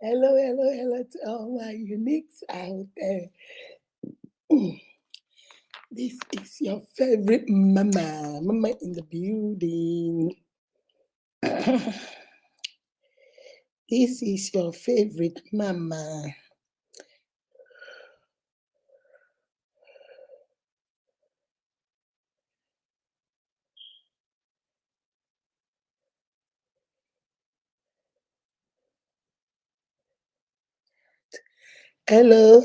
Hello, hello, hello to all my uniques out there. This is your favorite mama in the building. This is your favorite mama. Hello.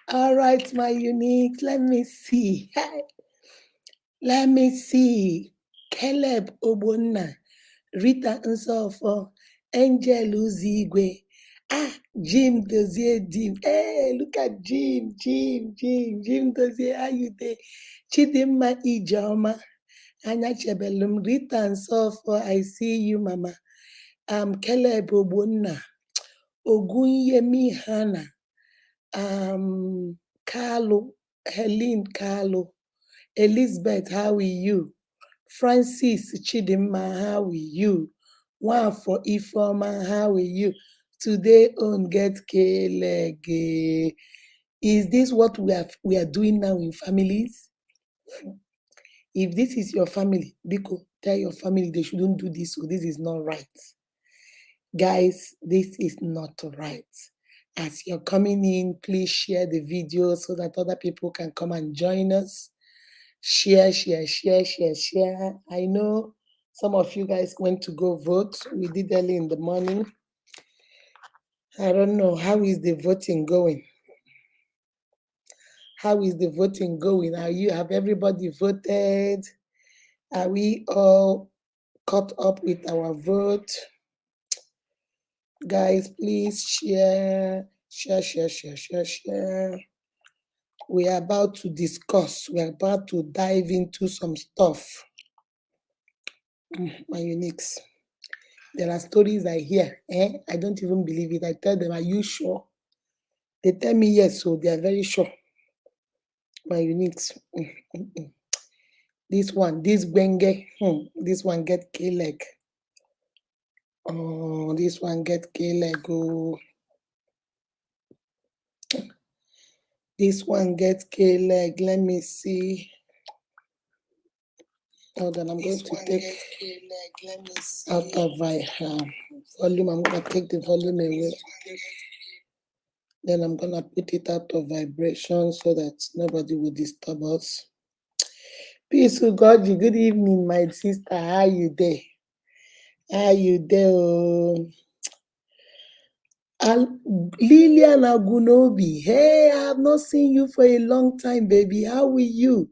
All right, my uniques. Let me see. Let me see. Caleb Obonna, Rita Nsofo, Angel Uzigwe. Jim Dozier, Jim. Hey, look at Jim Dozier. How you there? Chidimma Ijoma, Anya Chebelum, Rita Nsofo. I see you, Mama. Caleb Obonna, Ogunyemi Hannah, Carlo, Helene Carlo, Elizabeth, how are you? Francis Chidimma, how are you? One for Ifoma, how are you? Today on Get K-Leg. Is this what we are doing now in families? If this is your family, Biko, tell your family they shouldn't do this, so this is not right. Guys, this is not right. As you're coming in, please share the video so that other people can come and join us. Share. I know some of you guys went to go vote. We did early in the morning. I don't know. How is the voting going? How is the voting going? Have everybody voted? Are we all caught up with our vote? Guys, please share. We are about to discuss. We are about to dive into some stuff. My uniques. There are stories I hear. I don't even believe it. I tell them, are you sure? They tell me yes, so they are very sure. My uniques. This one, this Benge, this one get K-leg. Oh, this one get K-leg. Oh. This one get K-leg. Let me see. Hold on, I'm going to take out of my volume. I'm going to take the volume away. Then I'm going to put it out of vibration so that nobody will disturb us. Peace to God. Good evening, my sister. How you there? How you there? Lilian Agunobi. Hey, I have not seen you for a long time, baby. How are you?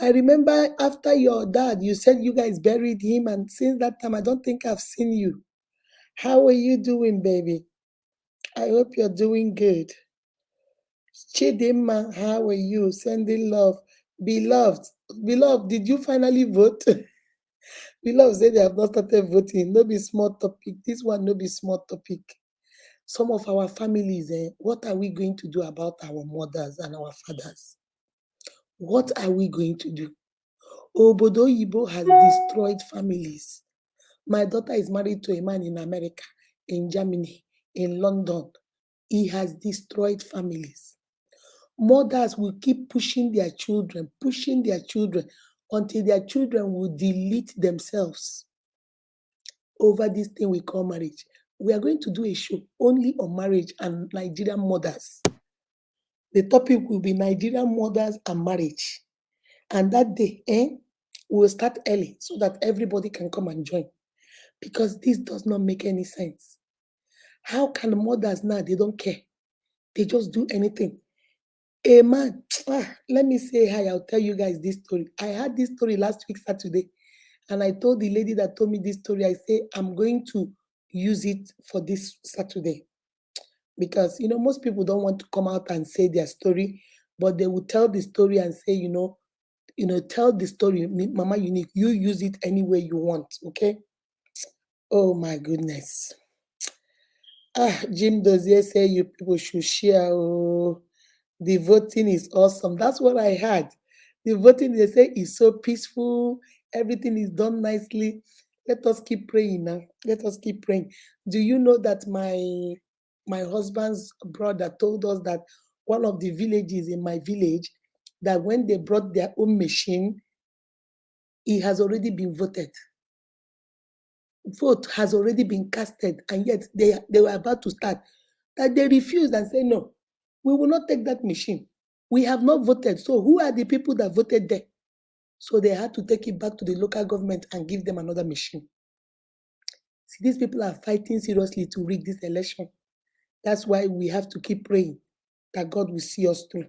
I remember after your dad, you said you guys buried him, and since that time, I don't think I've seen you. How are you doing, baby? I hope you're doing good. Chidimma, how are you? Sending love. Beloved, did you finally vote? Beloved said they have not started voting. No be small topic. This one no be small topic. Some of our families, what are we going to do about our mothers and our fathers? What are we going to do? Obodo Yibo has destroyed families. My daughter is married to a man in America, in Germany, in London. He has destroyed families. Mothers will keep pushing their children until their children will delete themselves over this thing we call marriage. We are going to do a show only on marriage and Nigerian mothers. The topic will be Nigerian mothers and marriage. And that day, we'll start early so that everybody can come and join. Because this does not make any sense. How can mothers now, they don't care? They just do anything. A man, let me say hi, I'll tell you guys this story. I had this story last week, Saturday, and I told the lady that told me this story, I say, I'm going to use it for this Saturday. Because, most people don't want to come out and say their story, but they will tell the story and say, Tell the story, Mama Unique. You use it any way you want, okay? Oh my goodness. Jim Dozier say you people should share. Oh, the voting is awesome. That's what I had. The voting, they say, is so peaceful. Everything is done nicely. Let us keep praying now. Let us keep praying. Do you know that my husband's brother told us that one of the villages in my village, that when they brought their own machine, it has already been voted. Vote has already been casted, and yet they were about to start. That they refused and said, no, we will not take that machine. We have not voted. So who are the people that voted there? So they had to take it back to the local government and give them another machine. See, these people are fighting seriously to rig this election. That's why we have to keep praying that God will see us through.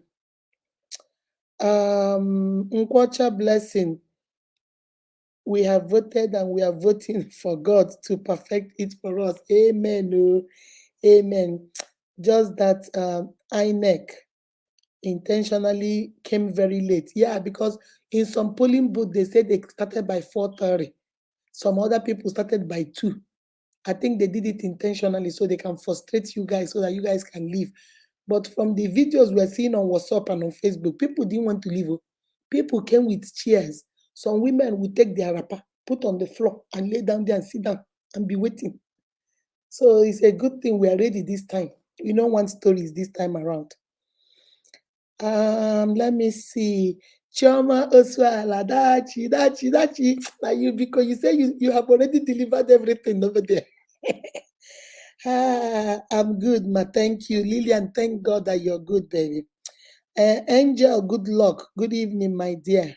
Nkwacha blessing. We have voted and we are voting for God to perfect it for us. Amen. Oh, amen. Just that INEC intentionally came very late. Yeah, because in some polling booth, they said they started by 4:30. Some other people started by 2. I think they did it intentionally so they can frustrate you guys so that you guys can leave. But from the videos we're seeing on WhatsApp and on Facebook, people didn't want to leave. People came with chairs. Some women would take their wrapper, put on the floor, and lay down there and sit down and be waiting. So it's a good thing we are ready this time. We don't want stories this time around. Let me see. Chioma Oswala, Dachi. Now you, because you say you have already delivered everything over there. I'm good, ma. Thank you. Lillian, thank God that you're good, baby. Angel, good luck. Good evening, my dear.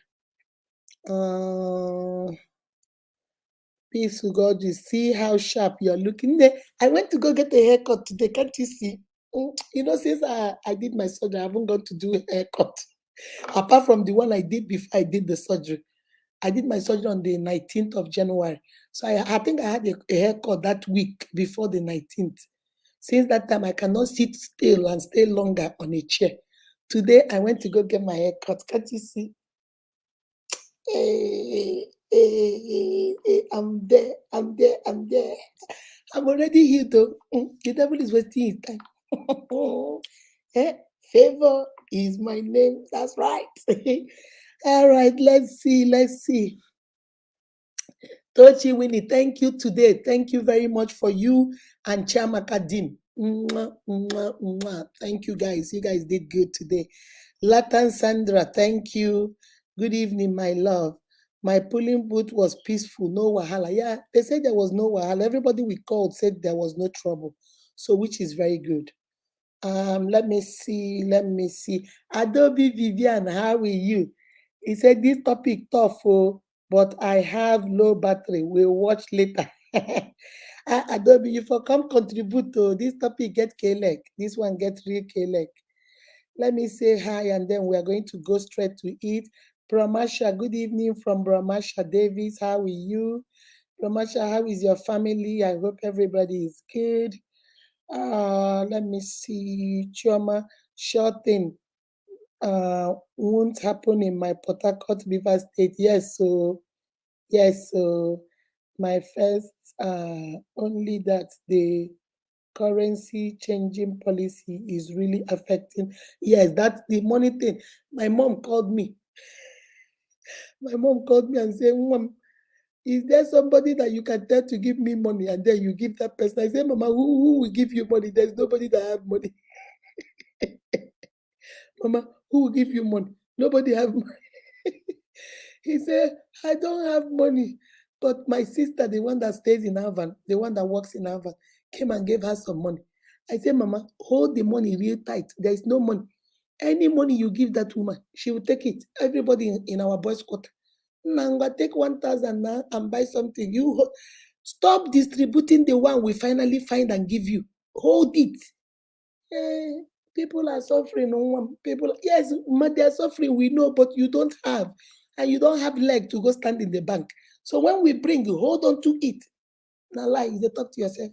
Peace to God. You see how sharp you're looking there. I went to go get a haircut today. Can't you see? Since I did my surgery, I haven't gone to do a haircut. Apart from the one I did before I did the surgery. I did my surgery on the 19th of January. So I think I had a haircut that week before the 19th. Since that time, I cannot sit still and stay longer on a chair. Today, I went to go get my haircut. Can't you see? I'm there. I'm already here, though. The devil is wasting his time. Eh, Favor is my name. That's right. All right, let's see. Tochi Winnie, thank you today. Thank you very much for you and Chiamaka Dim. Mwah, mwah, mwah. Thank you guys. You guys did good today. Latan Sandra, thank you. Good evening, my love. My polling booth was peaceful, no wahala. Yeah, they said there was no wahala. Everybody we called said there was no trouble. So, which is very good. Let me see. Adobe Vivian, how are you? He said this topic tough, but I have low battery. We'll watch later. Adobe, you for come contribute to this topic, get K-leg. This one get real K-leg. Let me say hi and then we are going to go straight to it. Pramasha, good evening from Pramasha Davis. How are you? Pramasha, how is your family? I hope everybody is good. Let me see. Chioma, sure thing. Won't happen in my Port Harcourt River State. Yes, so my first only that the currency changing policy is really affecting. Yes, that's the money thing. My mom called me. And said, Mom, is there somebody that you can tell to give me money and then you give that person? I said, Mama, who will give you money? There's nobody that have money. Mama, who will give you money? Nobody have money. He said, I don't have money. But my sister, the one that stays in Harvard, the one that works in Harvard, came and gave her some money. I said, Mama, hold the money real tight. There is no money. Any money you give that woman, she will take it. Everybody in our boys' quarter. Nanga, take 1,000 now and buy something. Stop distributing the one we finally find and give you. Hold it. People are suffering. People, yes, they are suffering. We know, but you don't have, and you don't have leg to go stand in the bank. So when we bring you, hold on to it. Now lie, you talk to yourself.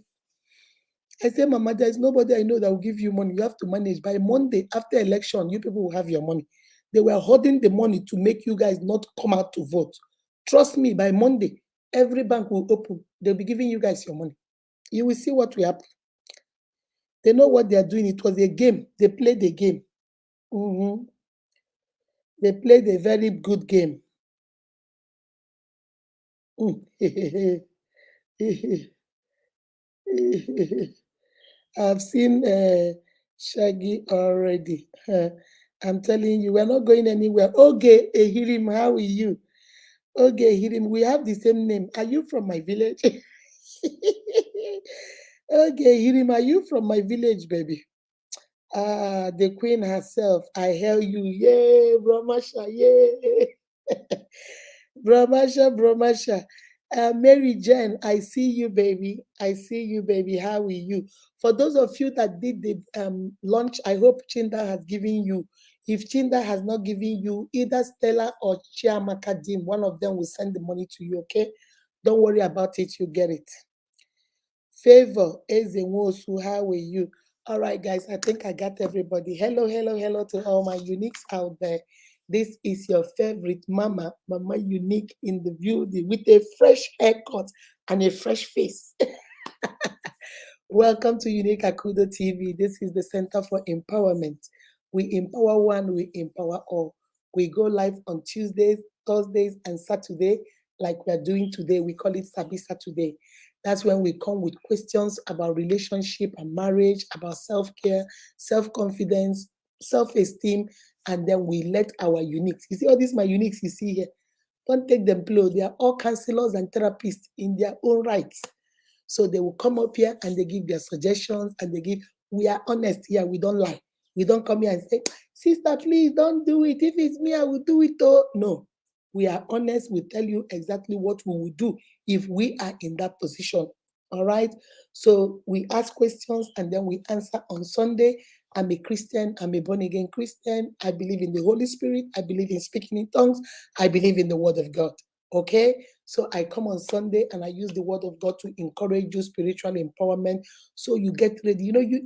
I say, Mama, there is nobody I know that will give you money. You have to manage by Monday after election. You people will have your money. They were holding the money to make you guys not come out to vote. Trust me, by Monday, every bank will open. They'll be giving you guys your money. You will see what will happen. They know what they are doing. It was a game. They played a game. Mhm. They played a very good game. Mm. I've seen Shaggy already. I'm telling you, we're not going anywhere. Okay, Ehirim, how are you? Okay, Ehirim, we have the same name. Are you from my village? Okay, Ehirim, are you from my village, baby? Ah, the queen herself. I hail you. Yay, Brahmasha, yay. Brahmasha, Brahmasha. Mary Jane, I see you, baby. I see you, baby. How are you? For those of you that did the launch, I hope Chinda has given you. If Chinda has not given you, either Stella or Chiamaka Dim, one of them will send the money to you, okay? Don't worry about it, you get it. Favor, Ezenwosu, how are you? All right, guys, I think I got everybody. Hello, hello, hello to all my uniques out there. This is your favorite mama, Mama Unique in the building with a fresh haircut and a fresh face. Welcome to Unique Akudo TV. This is the Center for Empowerment. We empower one, we empower all. We go live on Tuesdays, Thursdays, and Saturday, like we are doing today. We call it Sabi Saturday. That's when we come with questions about relationship and marriage, about self-care, self-confidence, self-esteem, and then we let our uniques. You see all these my uniques you see here? Don't take them below. They are all counselors and therapists in their own rights. So they will come up here and they give their suggestions and they give, we are honest here, we don't lie. We don't come here and say, sister, please don't do it. If it's me, I will do it. Oh, no. We are honest. We tell you exactly what we will do if we are in that position. All right. So we ask questions and then we answer on Sunday. I'm a Christian. I'm a born again Christian. I believe in the Holy Spirit. I believe in speaking in tongues. I believe in the word of God. Okay. So I come on Sunday and I use the word of God to encourage you spiritual empowerment. So you get ready. You know, you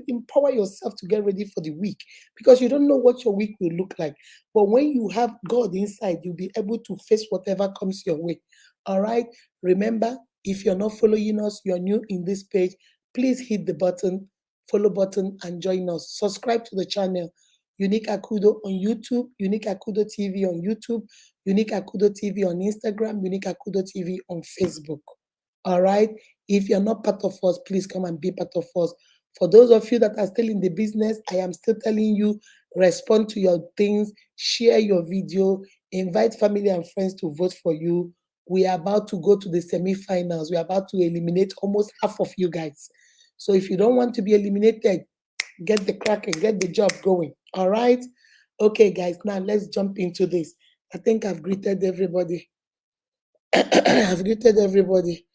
empower yourself to get ready for the week because you don't know what your week will look like. But when you have God inside, you'll be able to face whatever comes your way. All right. Remember, if you're not following us, you're new in this page, please hit the button, follow button, and join us. Subscribe to the channel. Unique Akudo on YouTube, Unique Akudo TV on YouTube, Unique Akudo TV on Instagram, Unique Akudo TV on Facebook. All right. If you're not part of us, please come and be part of us. For those of you that are still in the business, I am still telling you, respond to your things, share your video, invite family and friends to vote for you. We are about to go to the semi-finals. We are about to eliminate almost half of you guys. So if you don't want to be eliminated, get the crack and get the job going. All right. Okay, guys, now let's jump into this. I think I've greeted everybody. I've greeted everybody.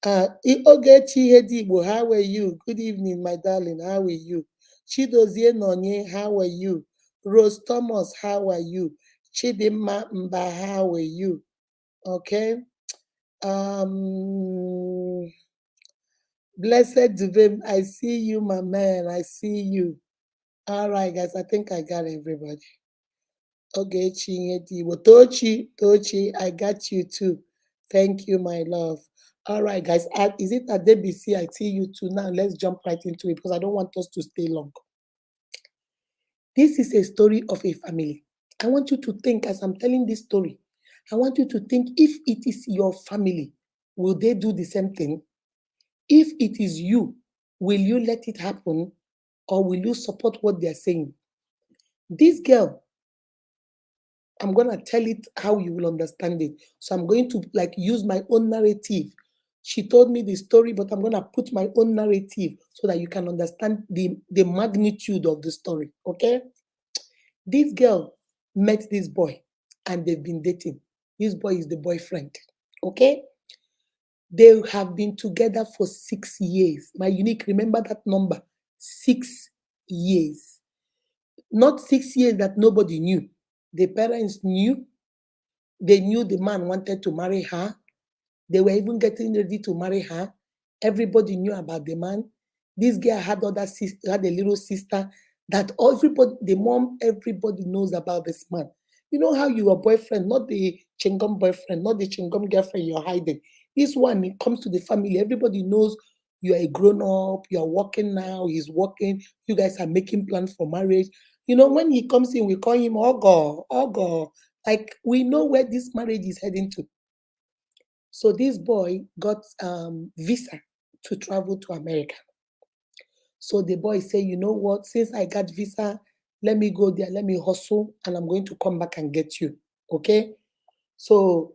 Ogechi Hedibo, how are you? Good evening, my darling. How are you? Chidozie Nonye, how are you? Rose Thomas, how are you? Chidimma Mba, how are you? Okay. Blessed Dubem, I see you, my man. I see you. All right, guys. I think I got everybody. Ogechi Hedibo. Tochi, I got you too. Thank you, my love. All right, guys. Is it at DBC? I see you too. Now let's jump right into it because I don't want us to stay long. This is a story of a family. I want you to think as I'm telling this story. I want you to think if it is your family, will they do the same thing? If it is you, will you let it happen or will you support what they're saying? This girl, I'm going to tell it how you will understand it. So I'm going to use my own narrative. She told me the story, but I'm going to put my own narrative so that you can understand the magnitude of the story. Okay? This girl met this boy and they've been dating. This boy is the boyfriend. Okay? They have been together for 6 years. My unique, remember that number? 6 years. Not 6 years that nobody knew. The parents knew. They knew the man wanted to marry her. They were even getting ready to marry her. Everybody knew about the man. This girl had a little sister that everybody, the mom, everybody knows about this man. You know how your boyfriend, not the chingum boyfriend, not the chingum girlfriend you're hiding. This one, it comes to the family, everybody knows you're a grown up, you're working now, he's working, you guys are making plans for marriage. You know, when he comes in, we call him Ogo, Ogo. Like we know where this marriage is heading to. So this boy got visa to travel to America. So the boy say, you know what? Since I got visa, let me go there, let me hustle, and I'm going to come back and get you. Okay. So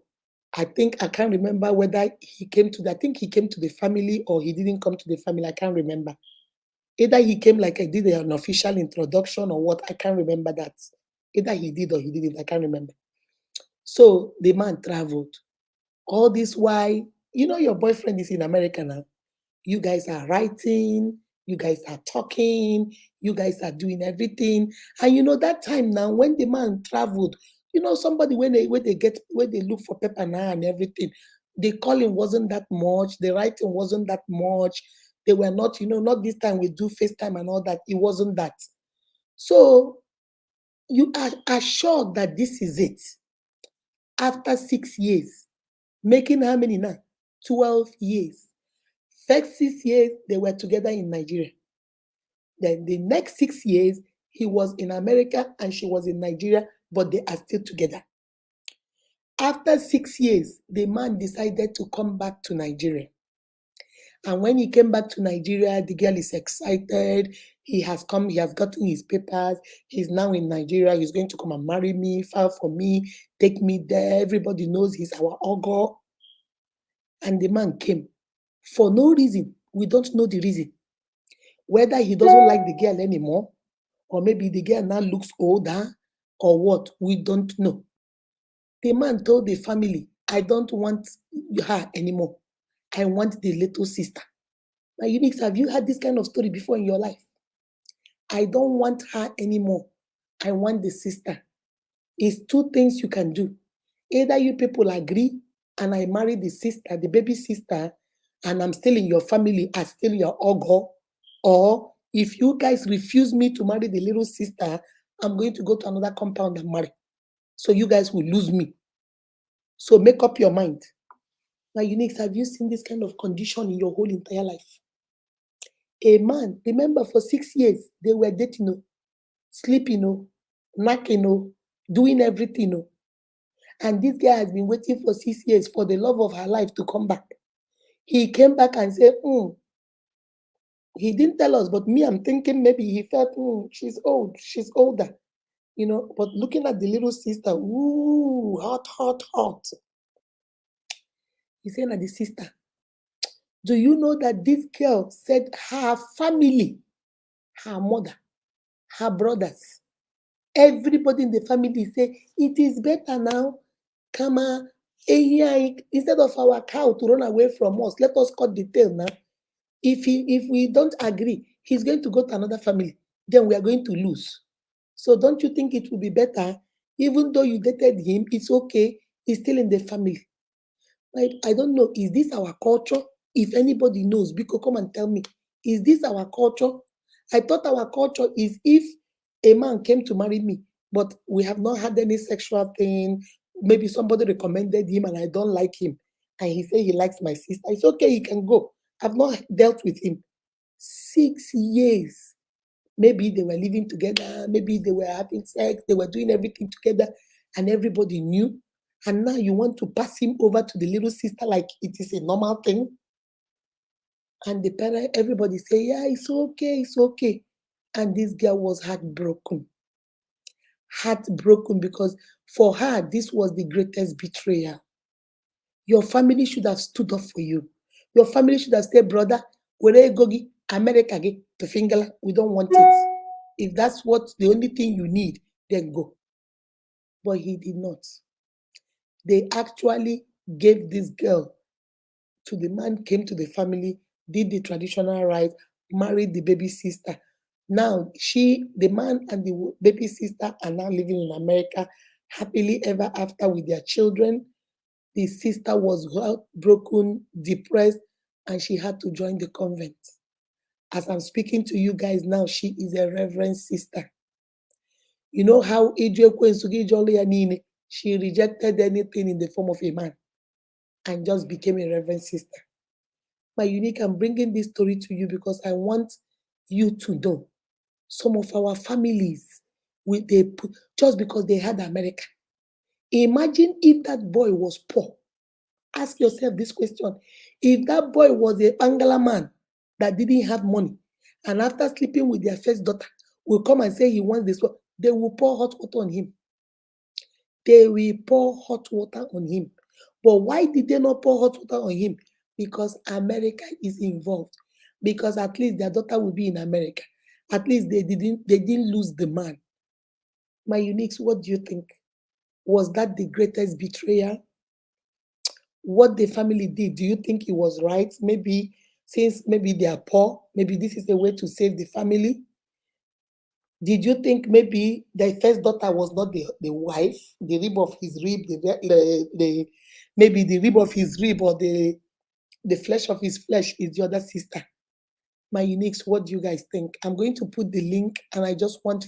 I think I can't remember whether he came to the, I think he came to the family or he didn't come to the family. I can't remember. Either he came like I did an official introduction or what. I can't remember that. Either he did or he didn't. I can't remember. So the man traveled. All this why, you know, your boyfriend is in America now. You guys are writing, you guys are talking, you guys are doing everything. And you know that time now when the man traveled, you know, somebody when they look for paper now and everything, the calling wasn't that much, the writing wasn't that much. They were not, you know, not this time we do FaceTime and all that. It wasn't that. So you are assured that this is it. After 6 years, making how many now? 12 years. First 6 years, they were together in Nigeria. Then the next 6 years, he was in America and she was in Nigeria, but they are still together. After 6 years, the man decided to come back to Nigeria. And when he came back to Nigeria, the girl is excited. He has come, he has gotten his papers. He's now in Nigeria. He's going to come and marry me, file for me, take me there. Everybody knows he's our Ogo. And the man came for no reason. We don't know the reason. Whether he doesn't like the girl anymore, or maybe the girl now looks older, or what, we don't know. The man told the family, I don't want her anymore. I want the little sister. Now, Unix, have you had this kind of story before in your life? I don't want her anymore. I want the sister. It's two things you can do. Either you people agree and I marry the sister, the baby sister, and I'm still in your family, as still your ogo, or if you guys refuse me to marry the little sister, I'm going to go to another compound and marry. So you guys will lose me. So make up your mind. Now, Unix, have you seen this kind of condition in your whole entire life? A man, remember for 6 years, they were dating, sleeping, knacking, doing everything. And this guy has been waiting for 6 years for the love of her life to come back. He came back and said, he didn't tell us, but me, I'm thinking maybe he felt, she's old, she's older, But looking at the little sister, ooh, hot, hot, hot. He said, "Now the sister, do you know that this girl said her family, her mother, her brothers, everybody in the family say it is better now, Kama, instead of our cow to run away from us, let us cut the tail now. If we don't agree, he's going to go to another family. Then we are going to lose. So don't you think it will be better, even though you dated him? It's okay. He's still in the family. I don't know. Is this our culture? If anybody knows, Biko, come and tell me. Is this our culture? I thought our culture is if a man came to marry me, but we have not had any sexual thing. Maybe somebody recommended him and I don't like him. And he said he likes my sister. It's okay, he can go. I've not dealt with him. 6 years. Maybe they were living together, maybe they were having sex, they were doing everything together, and everybody knew. And now you want to pass him over to the little sister like it is a normal thing. And the parent, everybody say, yeah, it's okay, it's okay. And this girl was heartbroken. Heartbroken because for her, this was the greatest betrayal. Your family should have stood up for you. Your family should have said, brother, where gogi, America, to finger, we don't want it. If that's what the only thing you need, then go. But he did not. They actually gave this girl to the man, came to the family, did the traditional rite, married the baby sister. Now the man and the baby sister are now living in America, happily ever after with their children. The sister was heartbroken, depressed, and she had to join the convent. As I'm speaking to you guys now, she is a reverend sister. You know how she rejected anything in the form of a man and just became a reverend sister. My unique, I'm bringing this story to you because I want you to know some of our families, just because they had America. Imagine if that boy was poor. Ask yourself this question. If that boy was a Bangla man that didn't have money, and after sleeping with their first daughter, will come and say he wants this one, they will pour hot water on him. They will pour hot water on him. But why did they not pour hot water on him? Because America is involved. Because at least their daughter will be in America. At least they didn't lose the man. My uniques, what do you think? Was that the greatest betrayal? What the family did, do you think it was right? Maybe since maybe they are poor, maybe this is a way to save the family. Did you think maybe the first daughter was not the wife, the rib of his rib, maybe the rib of his rib, or the flesh of his flesh is the other sister? My uniques, what do you guys think? I'm going to put the link, and I just want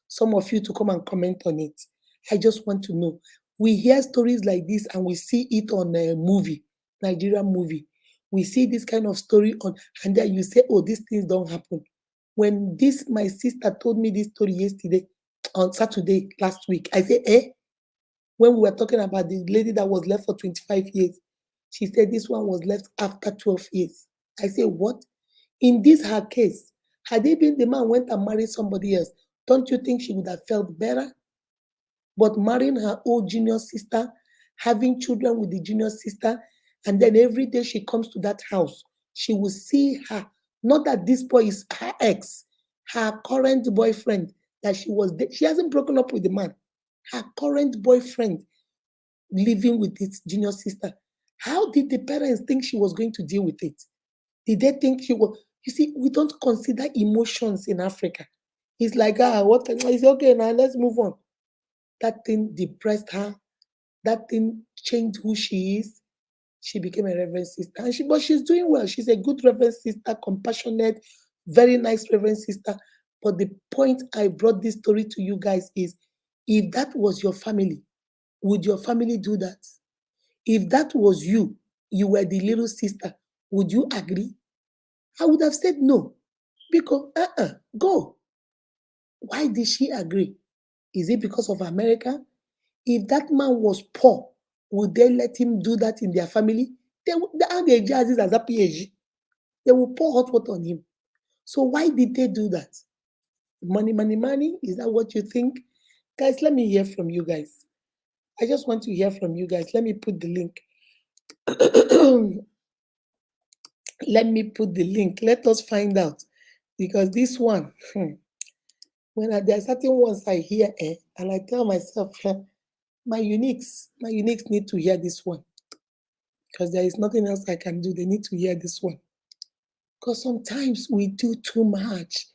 some of you to come and comment on it. I just want to know. We hear stories like this and we see it on a movie, Nigerian movie. We see this kind of story on, and then you say, oh, these things don't happen. When my sister told me this story yesterday, on Saturday last week, I said, when we were talking about the lady that was left for 25 years, she said this one was left after 12 years. I said, what? In this her case, had it been the man went and married somebody else, don't you think she would have felt better? But marrying her old junior sister, having children with the junior sister, and then every day she comes to that house, she will see her. Not that this boy is her ex, her current boyfriend that she hasn't broken up with the man. Her current boyfriend living with its junior sister. How did the parents think she was going to deal with it? Did they think she was? You see, we don't consider emotions in Africa. It's like, what? It's okay now, let's move on. That thing depressed her. That thing changed who she is. She became a reverend sister. But she's doing well. She's a good reverend sister, compassionate, very nice reverend sister. But the point I brought this story to you guys is, if that was your family, would your family do that? If that was you were the little sister, would you agree? I would have said no. Because, go. Why did she agree? Is it because of America? If that man was poor, would they let him do that in their family? They will pour hot water on him. So why did they do that? Money, money, money? Is that what you think? Guys, let me hear from you guys. I just want to hear from you guys. Let me put the link. Let me put the link. Let us find out. Because this one, there are certain ones I hear, and I tell myself, my uniques need to hear this one. Because there is nothing else I can do. They need to hear this one. Because sometimes we do too much.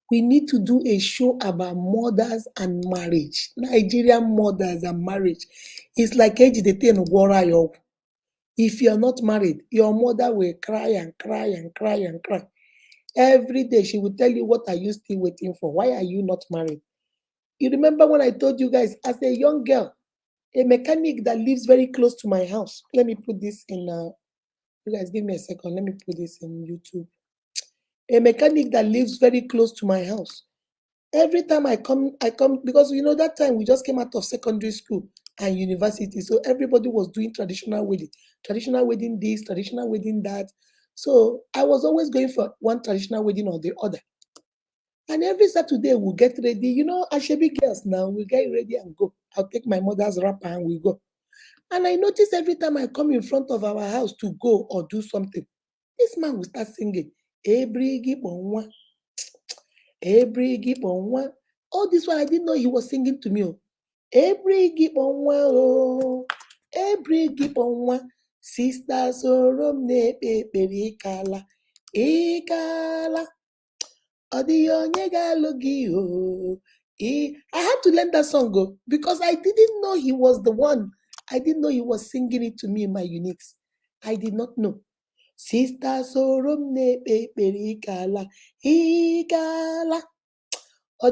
We need to do a show about mothers and marriage. Nigerian mothers and marriage. It's like if you're not married, your mother will cry and cry and cry and cry. Every day she will tell you, what are you still waiting for? Why are you not married? You remember when I told you guys, as a young girl, a mechanic that lives very close to my house. Let me put this in, you guys give me a second. Let me put this in YouTube. A mechanic that lives very close to my house. Every time I come because that time we just came out of secondary school and university. So everybody was doing traditional wedding this, traditional wedding that. So I was always going for one traditional wedding or the other. And every Saturday we'll get ready. Ashebi girls now, we get ready and go. I'll take my mother's wrapper and we go. And I notice every time I come in front of our house to go or do something, this man will start singing. Ebrigi bonwa, ebrigi bonwa. All this while I didn't know he was singing to me. Ebrigi bonwa, oh, ebrigi bonwa. Sisters orom ne pepe ikala, ikala. I had to learn that song because I didn't know he was the one. I didn't know he was singing it to me in my uniques. I did not know. Sister Sorom Nepe Ikala. Ikala.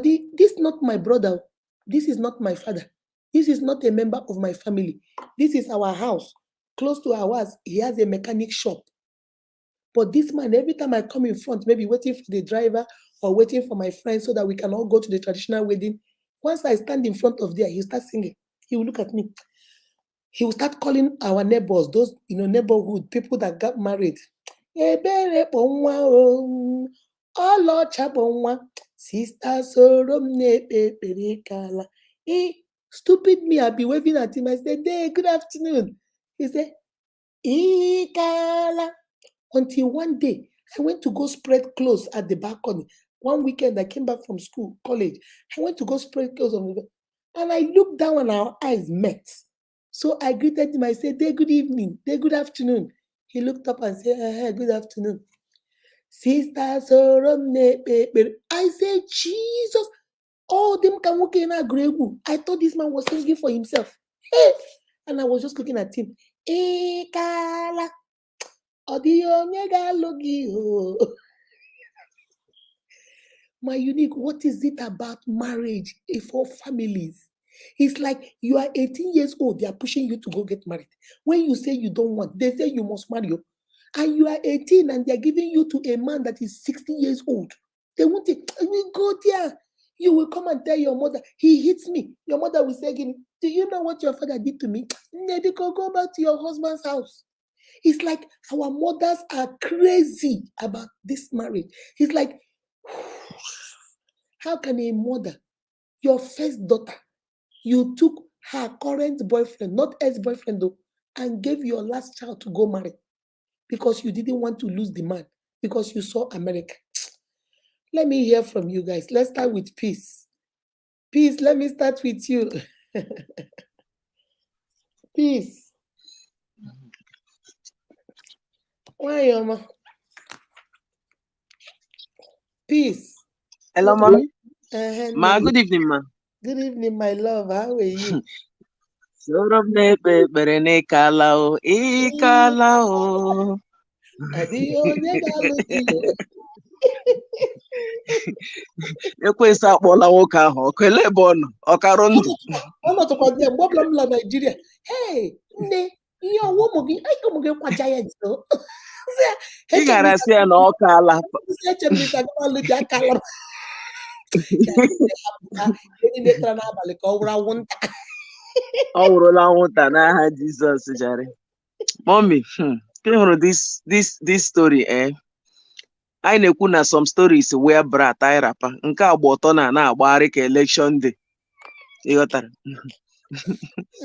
This is not my brother. This is not my father. This is not a member of my family. This is our house. Close to ours, he has a mechanic shop. But this man, every time I come in front, maybe waiting for the driver or waiting for my friend so that we can all go to the traditional wedding, once I stand in front of there, he'll start singing. He will look at me. He will start calling our neighbors, those neighborhood people that got married. Ebere kpọnwa o, ọlaọcha kpọnwa, Sister Sorom na-ekpe ekpere kala. Stupid me, I'll be waving at him. I said, hey, good afternoon. He said, Ikala. Until one day, I went to go spread clothes at the balcony. One weekend, I came back from school, college. I went to go spread clothes on the and I looked down and our eyes met. So I greeted him. I said, hey, good evening. Hey, good afternoon. He looked up and said, hey, good afternoon. Sister Sorom Nepe. I said, Jesus. All them can walk in a grave. I thought this man was singing for himself. Hey! And I was just looking at him. Ekala. My unique, what is it about marriage for families? It's like you are 18 years old, they are pushing you to go get married. When you say you don't want, they say you must marry you. And you are 18 and they're giving you to a man that is 60 years old. They want it. We go there. You will come and tell your mother, he hits me. Your mother will say again, do you know what your father did to me? Nediko, go back to your husband's house. It's like our mothers are crazy about this marriage. It's like, how can a mother, your first daughter, you took her current boyfriend, not ex-boyfriend though, and gave your last child to go marry because you didn't want to lose the man, because you saw America. Let me hear from you guys. Let's start with Peace. Peace, let me start with you. Peace. Why, Mama? Peace. Hello, mommy. Ma, good evening, ma. Good evening, my love. How are you? Sorom na-ekpe ekpere n'ịkala o, ịkala o. Ọ dịghị onye ga-alụ gị. Ekwensu akpọla nwoke ahụ ọkụ, ele ebe ọ nọ, ọ karụ ndụ. Ọ nọtụkwa mgbe ọbụla m la Naijiria. Hey, nne, ihe ọwụ ụmụ gị kwa giant o. Ị gara sị ya na ọ kaala. Echemisa agbalụ dị akala. Ndị tara n'abalị ka ọ wụrụ anwụnta. Ọ wụrụla anwụnta n'aha Jizọs jare. Mommy, ị hụrụ this story, eh? Anyị na-ekwu na some stories wee brat anyị rapa, nke agba ọtọ na-agbagharị ka election day. Ịghọtara?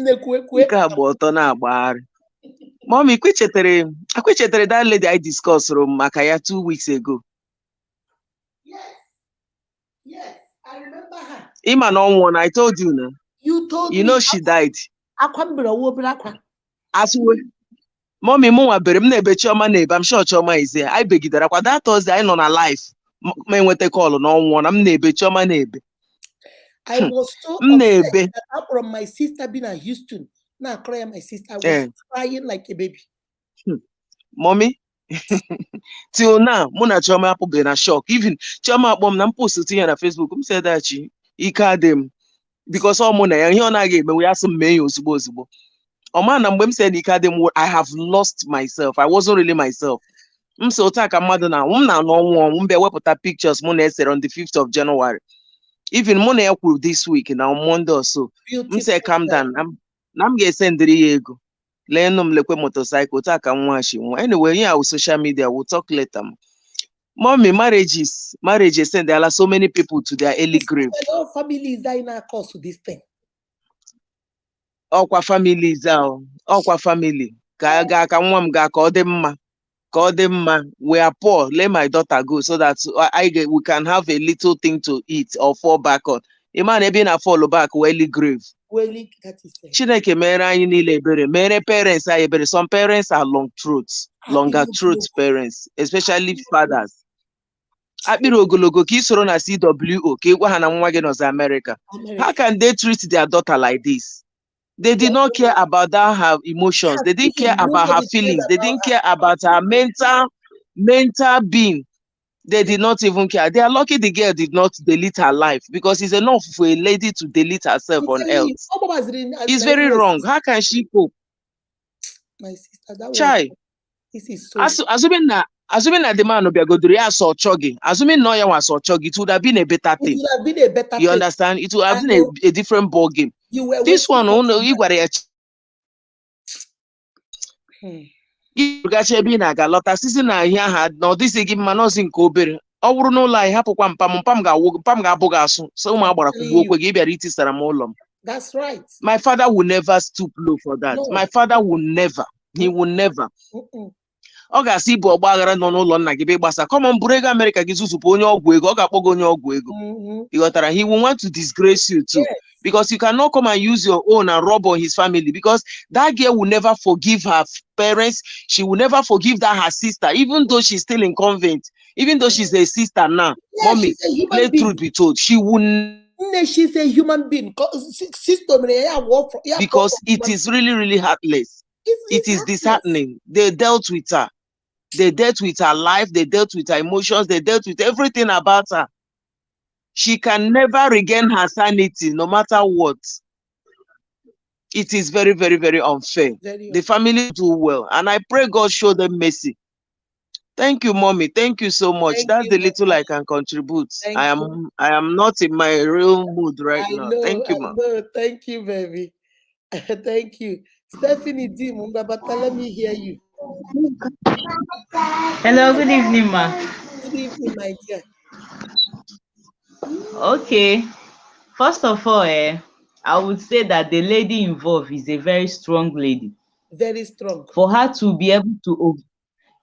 Nke agba ọtọ na-agbagharị. Mommy, akwechetere that lady I discussed maka ya 2 weeks ago. Yes, I remember her. Ima no one, I told you na. You told me. You know she died. Akwa. Aswe. Mommy, mụnwa bere m na-ebe Chioma na-ebe, I'm sure Chioma is there. I begidara kwa that Thursday I nọ na live. Ma enweta call na ọnwụọ na m na-ebe Chioma na-ebe. I was so upset that from my sister being at Houston. Now crying my sister. I was crying like a baby. Mommy, till now, mụ na Chioma apụbeghị na shock. Even Chioma akpọ m na m post tinye na Facebook, m said that ike adị m because ọ mụ na ya ihe ọ na-aga eme ya sị m mee ya ozugbo ozugbo. Ọ ma na mgbe m said ike adị m, I have lost myself. I wasn't really myself. M so ụta ka mmadụ na m na n'ọnwụ m bịa wepụta pictures mụ na-esere on the 5th of January. Even mụ na ya kwuru this week na on Monday or so. M say calm down. Na m ga-esendịrị ya ego. Leenụ m lekwe motorcycle taa ka nwachi nwa. Anyway, yeah, with social media, we'll talk later. Mommy, marriage send so many people to their early grave. All families are in our cause to this thing. Ọkwa families ahụ, ọkwa family. Ka nwa m ga ka ọ dị mma. Ka ọ dị mma. We are poor. Let my daughter go so that we can have a little thing to eat or fall back on. Iman ebe na fall back early grave. Chineke mere anyị niile ebere, mere parents anyị ebere. Some parents are longer truth parents, especially fathers. Akpịrị ogologo ka isoro na CWO ka ịgwa ha na nwa gị nọzi America. How can they treat their daughter like this? They did not care about that her emotions. Her They didn't care feelings. about her Nobody cared feelings. They about didn't her. care about her mental being. They They, did not even care. They are lucky the girl did not delete her life, because it's enough for a lady to delete herself I'm on telling you, earth. all was in It's very wrong. How can she cope? my sister. That was Chai. this is so sad. Assuming that the man obiagodoro ya so chogi, assuming no ya was so chogi, it would have been a better It thing. would have been a better You thing. understand? It would have I been know a different ball game. you were This waiting one, for oh no, you somebody. got a gacha ebe ị na-aga lọta sisi na ahịa ha na ọ dịsị gị mma nọọsị nke obere. Ọ bụrụ n'ụlọ anyị hapụkwa mpam ga-abụ gị asụ, so ụmụ I'm agbara telling kwugbuo you, okwe gị bịara itisara m ụlọ m. that's right. My father will never stoop low for that. No. My father will never. He will never. Mm-mm. Ọ ga-asị ibu ọgba aghara nọ n'ụlọ nna gị be gbasa, kọmọn buru ego Amerịka gị zuzupụ onye ọgwụ ego, ọ ga-akpọ gị onye ọgwụ ego. You got that? He will want to disgrace you too. Yes. Because you cannot come and use your own and rob on his family, because that girl will never forgive her parents. She will never forgive that her sister, even though she's still in convent, even though she's a sister now. Yeah, Mommy, she's a human let being. truth be told, she will, She's a human being. System, because it is really, really heartless. It it's is heartless. disheartening. They dealt with her. They dealt with her life. They dealt with her emotions. They dealt with everything about her. She can never regain her sanity, no matter what. It is very, very, very unfair. The family do well, and I pray God show them mercy. Thank you, mommy. Thank you so much. Thank That's you, the my little I can contribute. Thank I you. am not in my real mood right I now. know, Thank you, ma'am. Thank you, baby. Thank you. Stephanie D. Mumbabata, let me hear you. Hello, good evening, ma. Good evening, my dear. Okay, first of all, I would say that the lady involved is a very strong lady. Very strong. For her to be able to,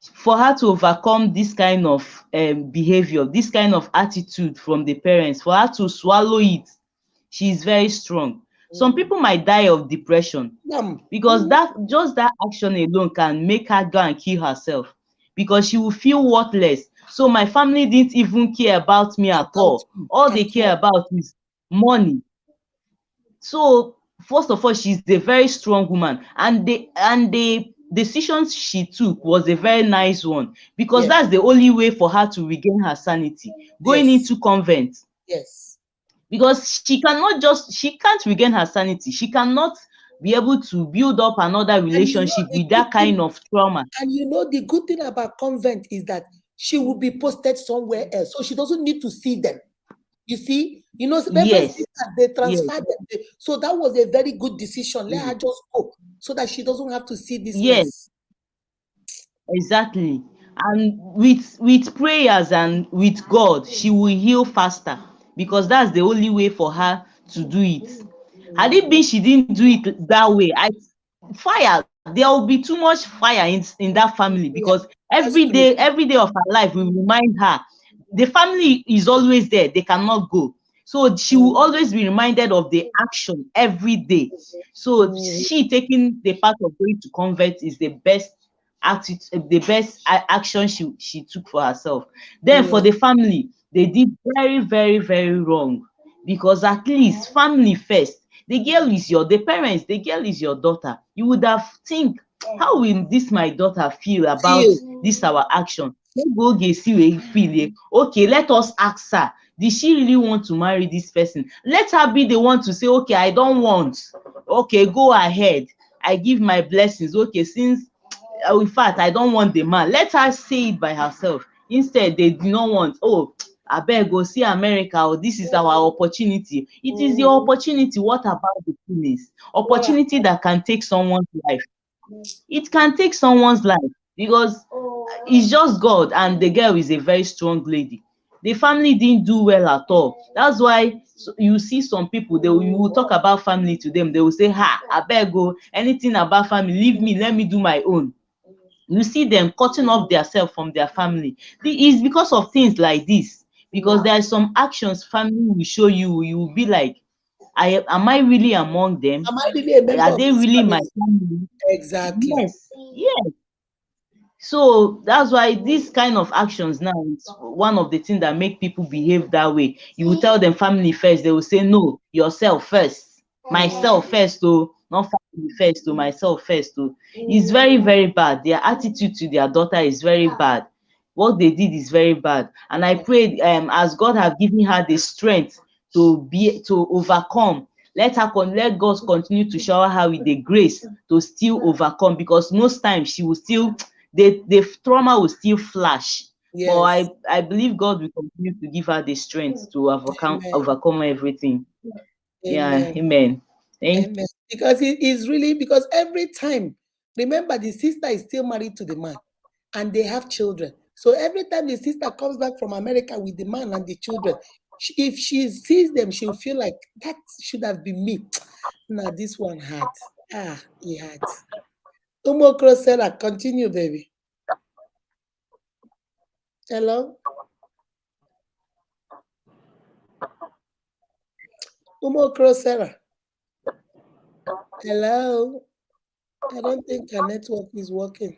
for her to overcome this kind of behavior, this kind of attitude from the parents, for her to swallow it, she is very strong. Some people might die of depression because that action alone can make her go and kill herself, because she will feel worthless. So my family didn't even care about me at all. All they care about is money. So first of all, she's a very strong woman, and the decisions she took was a very nice one, because that's the only way for her to regain her sanity, going into convent. Yes. Because she can't regain her sanity. She cannot be able to build up another relationship with that kind of trauma. And you know, the good thing about convent is that she will be posted somewhere else, so she doesn't need to see them. You see, Yes. they transferred them. So that was a very good decision. Let her just go so that she doesn't have to see this mess. Exactly. And with prayers and with God, she will heal faster, because that's the only way for her to do it. Had it been she didn't do it that way, there will be too much fire in that family, because every day of her life will remind her the family is always there, they cannot go. So she will always be reminded of the action every day. So she taking the path of going to convert is the best action she took for herself. Then for the family, they did very, very, very wrong, because at least family first. The parents, the girl is your daughter. You would have think, how will this my daughter feel about this our action? Okay, let us ask her, did she really want to marry this person? Let her be the one to say, okay, I don't want. Okay, go ahead, I give my blessings. Okay, since in fact I don't want the man, let her say it by herself. Instead, they do not want, oh, abeg go see America, or this is our opportunity. It is your opportunity. What about the feelings? Opportunity that can take someone's life. It can take someone's life, because it's just God, and the girl is a very strong lady. The family didn't do well at all. That's why you see some people, you will talk about family to them, they will say, ha, abeg go, anything about family, leave me, let me do my own. You see them cutting off themselves from their family. It's because of things like this, because there are some actions family will show you, you will be like, am I really among them? Am I really a member Are of they this really my family? family? Exactly. Yes. So that's why this kind of actions now is one of the things that make people behave that way. You will tell them family first, they will say, no, yourself first, myself first, so not family first to myself first to. It's very, very bad. Their attitude to their daughter is very bad. What they did is very bad. And I prayed, as God have given her the strength to overcome, let God continue to shower her with the grace to still overcome, because most times she will still, the trauma will still flash. But Yes. I believe God will continue to give her the strength to Amen. overcome everything. Yeah, Amen. amen. Thank Amen. Because it is really, because every time, remember, the sister is still married to the man and they have children. So every time the sister comes back from America with the man and the children, if she sees them, she'll feel like that should have been me. Now this one had. He had. Umo Crosella, continue, baby. Hello? Umo Crosella. Hello? I don't think her network is working.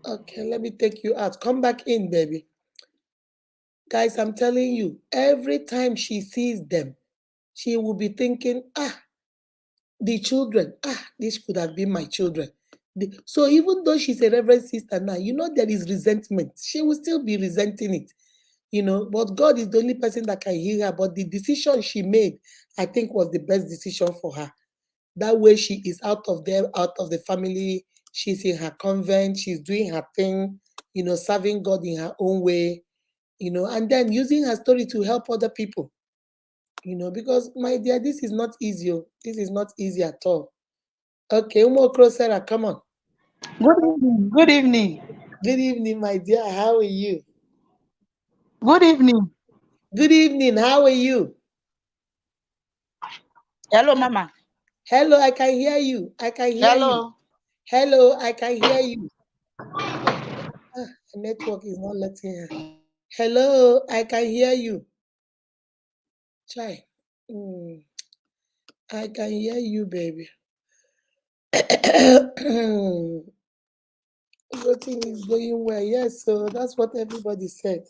Okay, let me take you out. Come back in, baby. Guys, I'm telling you, every time she sees them, she will be thinking, the children, this could have been my children. So even though she's a reverend sister now, there is resentment. She will still be resenting it, but God is the only person that can heal her. But the decision she made, I think, was the best decision for her. That way she is out of there, out of the family. She's in her convent, she's doing her thing, serving God in her own way, and then using her story to help other people, because my dear, this is not easy. This is not easy at all. Okay, Umo Sarah, come on. Good evening. Good evening. Good evening, my dear. How are you? Good evening. Good evening. How are you? Hello, Mama. Hello, I can hear you. I can hear you. Hello. Hello, I can hear you. The network is not letting her. Hello, I can hear you. Try. I can hear you, baby. Voting is going well. Yes, so that's what everybody said.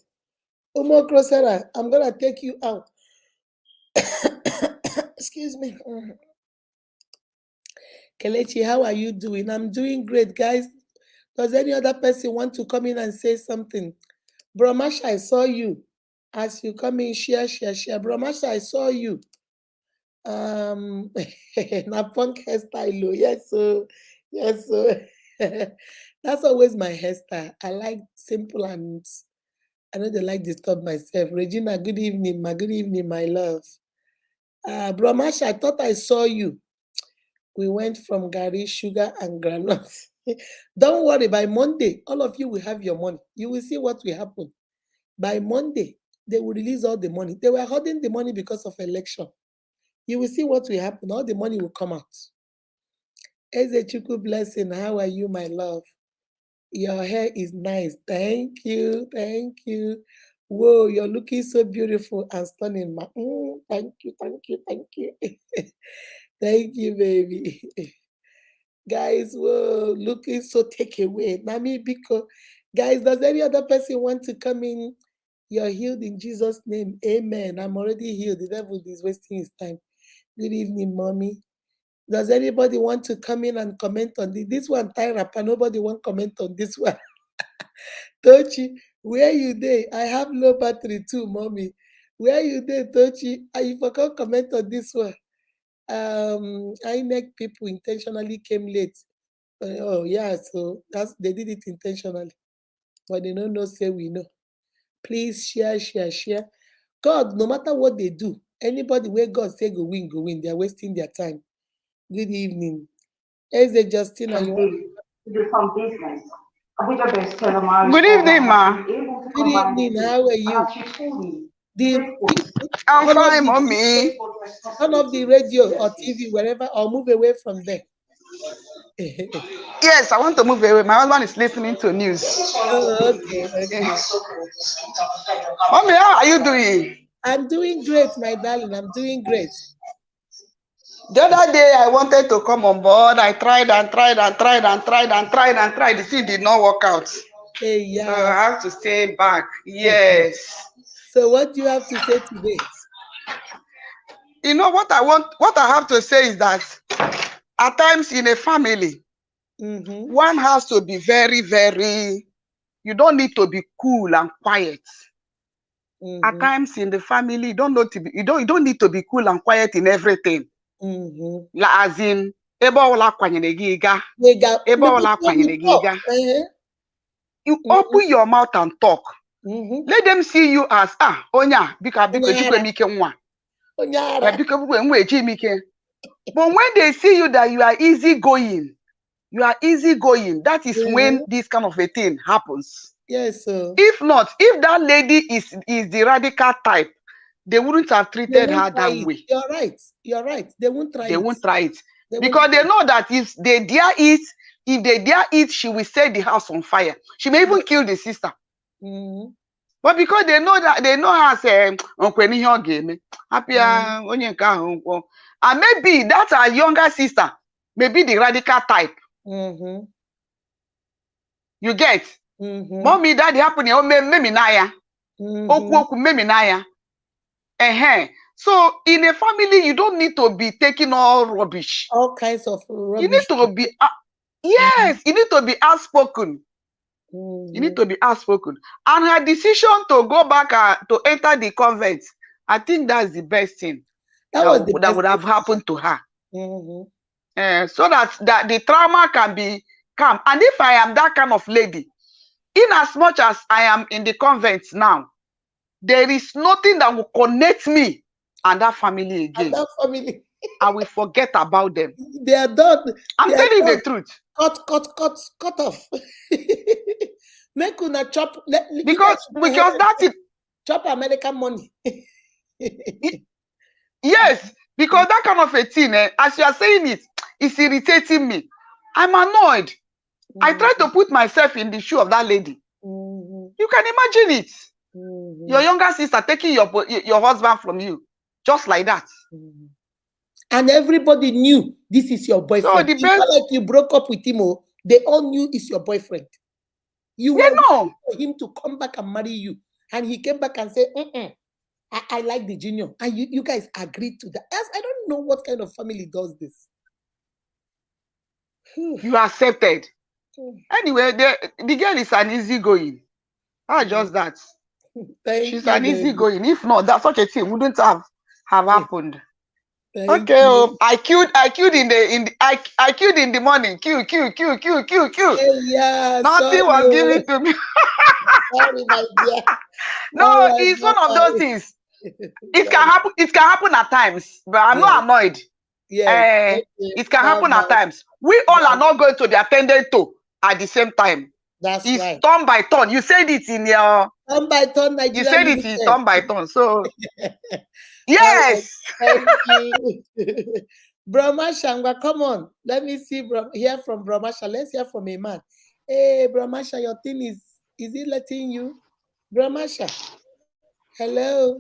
Umo Crosera, I'm gonna take you out. Excuse me. Kelechi, how are you doing? I'm doing great, guys. Does any other person want to come in and say something? Bromasha, I saw you. As you come in, share. Bromasha, I saw you. Na punk hairstyle. Yes, so that's always my hairstyle. I like simple, and I know they like disturb myself. Regina, good evening, my love. Bromasha, I thought I saw you. We went from Gary, sugar, and granules. Don't worry, by Monday, all of you will have your money. You will see what will happen. By Monday, they will release all the money. They were holding the money because of election. You will see what will happen. All the money will come out. Ezechuku blessing. How are you, my love? Your hair is nice. Thank you. Whoa, you're looking so beautiful and stunning. Thank you. Thank you, baby. Guys, whoa, looking so take away. Nami Biko. Guys, does any other person want to come in? You're healed in Jesus' name. Amen. I'm already healed. The devil is wasting his time. Good evening, mommy. Does anybody want to come in and comment on this one? Tie rapper. Nobody want to comment on this one. Tochi, where you there? I have low battery too, mommy. Where you there, Tochi? You forgot comment on this one. INEC people intentionally came late. Oh yeah, so they did it intentionally, but they don't know. Say we know. Please share. God, no matter what they do, anybody where God say go win, they are wasting their time. Good evening. Eze Justina, you want to do some business. Good evening, Ma. Good evening. How are you? I'm Turn off fine, Mommy. turn off the radio or TV, wherever, or move away from there. Yes, I want to move away. My husband is listening to news. Oh, okay. Mommy, how are you doing? I'm doing great, my darling. I'm doing great. The other day, I wanted to come on board. I tried. The thing did not work out. Hey, yeah. So I have to stay back. Yes. So what do you have to say today? You know what I have to say is that at times in a family, one has to be very, very, you don't need to be cool and quiet. At times in the family, you don't need to be cool and quiet in everything. Like, as in, ebe ọbụla kwanyere gị gaa, ebe ọbụla kwanyere gị gaa. You open your mouth and talk. Let them see you as onya bika chukwe mike nwa. Bika nwa eji mike. But when they see you that you are easygoing, that is when this kind of a thing happens. Yes, sir. If not, if that lady is the radical type, they wouldn't have treated her that way. You're right. They won't try it. Because they know that if they dare eat, she will set the house on fire. She may even kill the sister. But because they know her as and maybe that's her younger sister, maybe the radical type. You get? Mommy, daddy happening. Oh, maybe naya. Maybe naya. So in a family, you don't need to be taking all rubbish. All kinds of rubbish. You need to be yes, you need to be outspoken. You need to be outspoken. And her decision to go back to enter the convent, I think that's the best thing that would have happened to her. So that the trauma can be calm. And if I am that kind of lady, in as much as I am in the convent now, there is nothing that will connect me and that family again. I will forget about them. They are done. I'm telling you the truth. Cut off. Make una chop. Because that's it. Chop American money. Yes, because that kind of a thing, as you are saying it, it's irritating me. I'm annoyed. I try to put myself in the shoe of that lady. You can imagine it. Your younger sister taking your husband from you, just like that. And everybody knew this is your boyfriend. It's not like you broke up with him. They all knew it's your boyfriend. You were waiting for him to come back and marry you. And he came back and said, I like the junior. And you guys agreed to that. I don't know what kind of family does this. You accepted. Anyway, the girl is an easygoing. Just that. She's an easygoing. If not, that such a thing wouldn't have happened. Okay, I queued in the morning. Queue. Yeah, nothing was given to me. Sorry, my dear. No, it's one of those things. It can happen. It can happen at times, but I'm not annoyed. Yes. It can happen at times. We all are not going to be attended to at the same time. That's it's right. Turn by turn. You said it in your turn by turn. Nigeria you said it in turn by turn. So yes. Thank you. Brahmasha, come on. Let me hear from Brahmasha. Let's hear from a man. Hey, Brahmasha, your thing is it letting you? Brahmasha. Hello.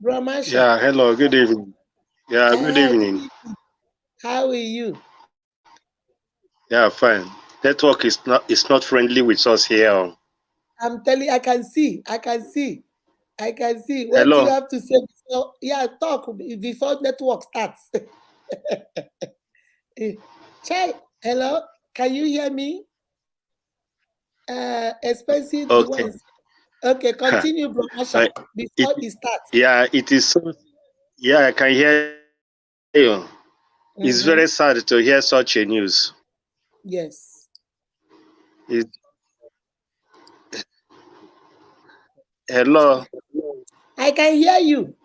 Brahmasha. Yeah, hello, good evening. Yeah, good evening. How are you? Yeah, fine. Network is not friendly with us here. I'm telling you, I can see. What Hello. do you have to say before? Yeah, talk before network starts. Chai, hello, can you hear me? Expensive ones. Okay, continue, Brahmasha, before it starts. Yeah, it is so. Yeah, I can hear you. It's very sad to hear such a news. Yes. Hello. I can hear you.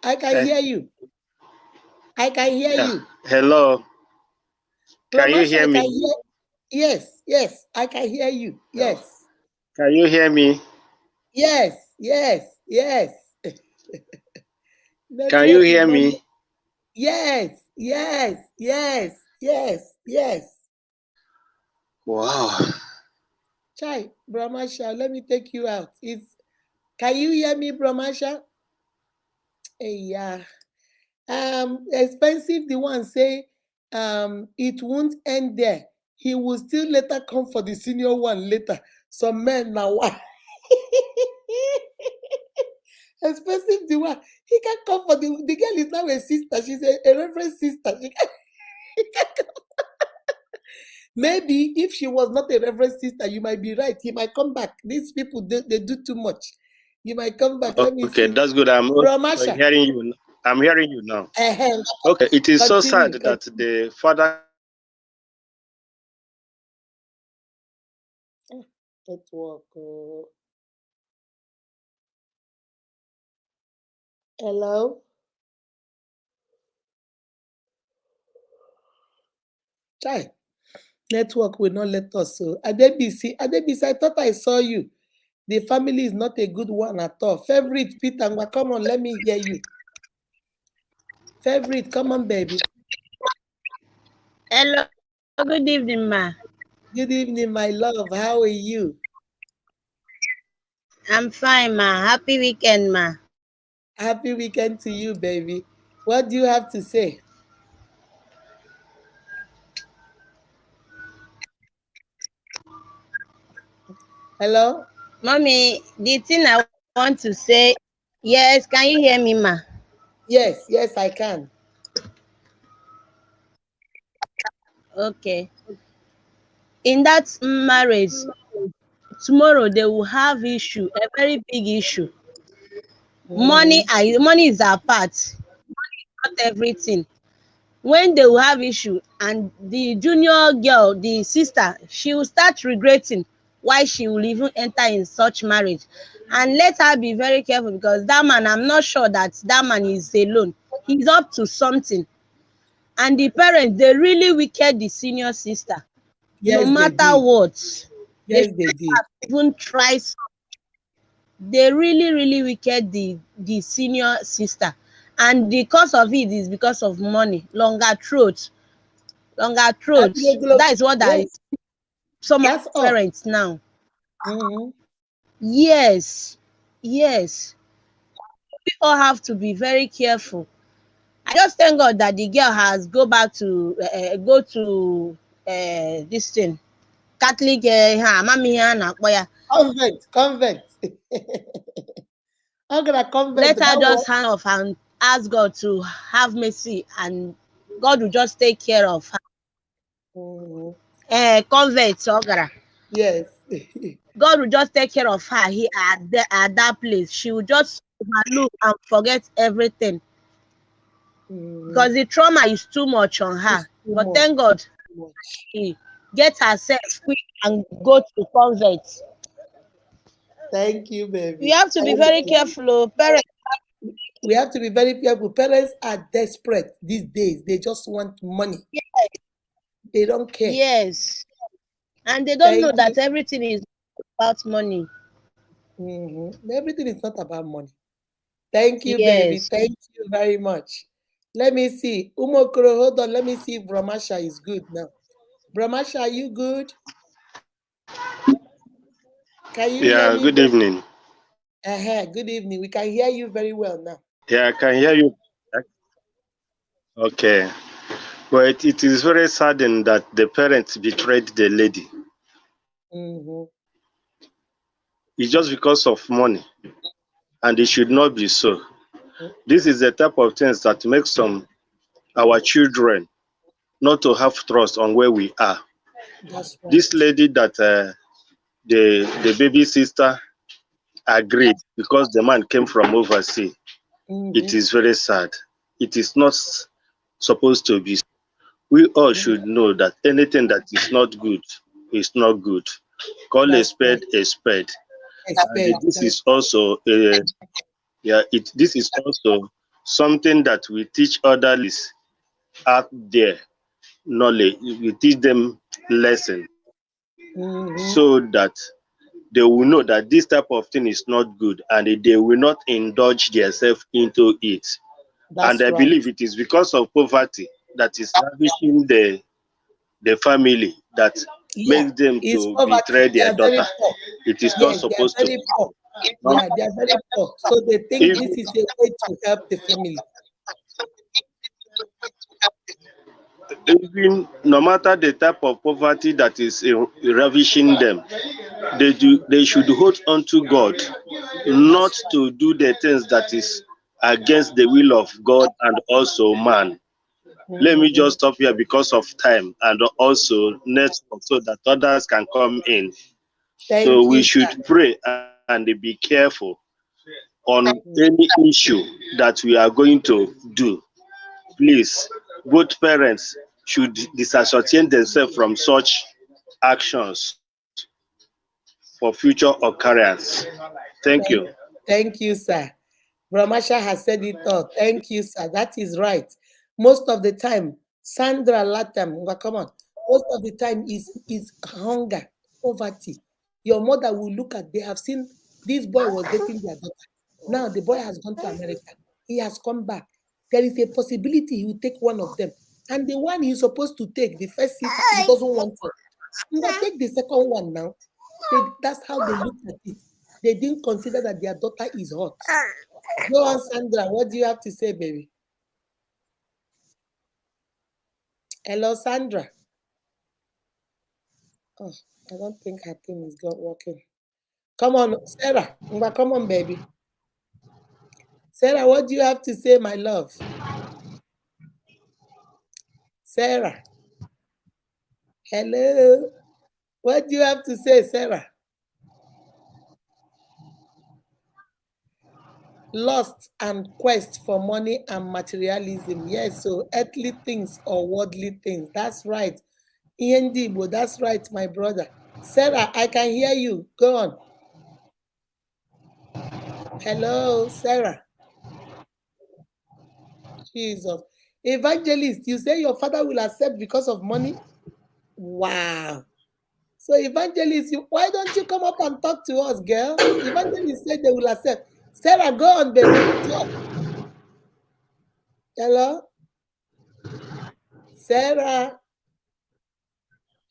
Hello. Can you hear me? Yes, I can hear you. Yes. Can you hear me? Yes. Can you hear me? Yes. Wow. Chai, Brahmasha, let me take you out. Can you hear me, Brahmasha? Yeah. Expensive, the one say, it won't end there. He will still later come for the senior one later. Some men now. expensive the one. He can come for the girl is now a sister. She's a reverend sister. He can come. Maybe if she was not a reverend sister, you might be right. He might come back. These people they do too much. You might come back. Let me Okay, see. that's good. I'm Bro also Masha. hearing you. I'm hearing you now. Uh-huh. Okay, it is so sad Continue. that the father Network. Hello. Chai. Network will not let us. So Adebisi, I thought I saw you. The family is not a good one at all. Favorite Peter, come on, let me hear you. Favorite, come on, baby. Hello, good evening, ma. Good evening, my love. How are you? I'm fine, ma. Happy weekend, ma. Happy weekend to you, baby. What do you have to say? Hello? Mommy, the thing I want to say, yes, can you hear me, ma? Yes, I can. Okay. In that marriage, tomorrow they will have issue, a very big issue. Money is a part, not everything. When they will have issue and the junior girl, the sister, she will start regretting why she will even enter in such marriage. And let her be very careful, because that man, I'm not sure that man is alone. He's up to something. And the parents, they really wicked the senior sister. No Yes, they matter did. what, they Yes, they did. even try. They really wicked the senior sister. And the cause of it is because of money, longer throat. That is what I Yes, some of that's all. parents now. Mm-hmm. Yes, yes. We all have to be very careful. I just thank God that the girl has go to this thing, Catholic. Mami na akpọ ya. Convent. How can I convent Let her that one? just hand off and ask God to have mercy, and God will just take care of her. Convert Ogara. Yes. God will just take care of her here at that place. She will just overlook and forget everything, because the trauma is too much on her. It's too But much. thank God she get herself quick and go to convert. Thank you, baby. We have to be very careful, parents. We have to be very careful. Parents are desperate these days. They just want money. Yes. They don't care. Yes. And they don't know that everything is about money. Everything is not about money. Thank you, baby. Yes. Thank you very much. Let me see. Umokoro, hold on. Let me see if Brahmasha is good now. Brahmasha, are you good? Can you hear me? good evening. Good evening. We can hear you very well now. Yeah, I can hear you. Okay. But it is very saddening that the parents betrayed the lady. It's just because of money, and it should not be so. This is the type of things that makes our children not to have trust on where we are. That's right. This lady that the baby sister agreed because the man came from overseas. It is very sad. It is not supposed to be. We all should know that anything that is not good is not good. Call a spade a spade. And this is also this is also something that we teach others out there knowledge. We teach them lesson so that they will know that this type of thing is not good, and they will not indulge themselves into it. And I believe it is because of poverty that is ravishing the family that makes them to betray their daughter. It is not supposed to. Poor. Yeah, they are very poor. So they think this is a way to help the family. Even no matter the type of poverty that is ravishing them, they should hold on to God, not to do the things that is against the will of God and also man. Let me just stop here because of time and also network so that others can come in. So Thank we you, should sir. pray and be careful on any issue that we are going to do. Please, both parents should disassociate themselves from such actions for future occurrence. Thank you. Thank you, sir. Bramasha has said it all. Thank you, sir. That is right. Most of the time, Sandra Latam, come on. Most of the time is hunger, poverty. Your mother will look at, they have seen this boy was dating their daughter. Now the boy has gone to America. He has come back. There is a possibility he will take one of them. And the one he's supposed to take, the first sister, he doesn't want it. He will take the second one now. That's how they look at it. They didn't consider that their daughter is hot. Go on, Sandra. What do you have to say, baby? Hello, Sandra. Oh, I don't think her thing is not working. Come on, Sarah. Come on, baby. Sarah, what do you have to say, my love? Sarah. Hello. What do you have to say, Sarah? Lust and quest for money and materialism. Yes, so earthly things or worldly things. That's right. Iyendibo, that's right, my brother. Sarah, I can hear you. Go on. Hello, Sarah. Jesus. Evangelist, you say your father will accept because of money? Wow. So, Evangelist, why don't you come up and talk to us, girl? Evangelist said they will accept. Sarah, go on, baby. Talk. Hello? Sarah.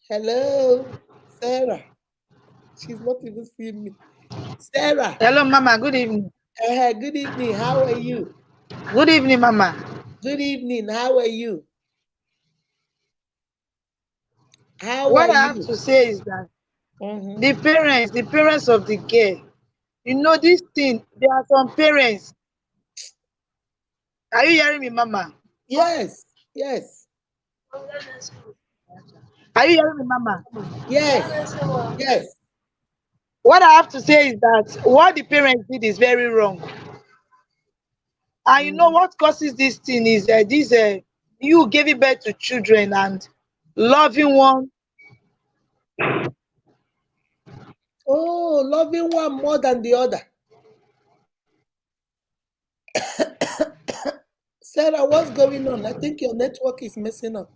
Hello? Sarah. She's not even seeing me. Sarah. Hello, Mama. Good evening. Good evening. How are you? Good evening, Mama. Good evening. How are you? How What are I have you? to say is that the parents of the girl, this thing, there are some parents. Are you hearing me, Mama? Yes. Yes. Are you hearing me, Mama? Yes. Yes. What I have to say is that what the parents did is very wrong. And what causes this thing is you giving birth to children and loving one. Oh, loving one more than the other. Sarah, what's going on? I think your network is messing up.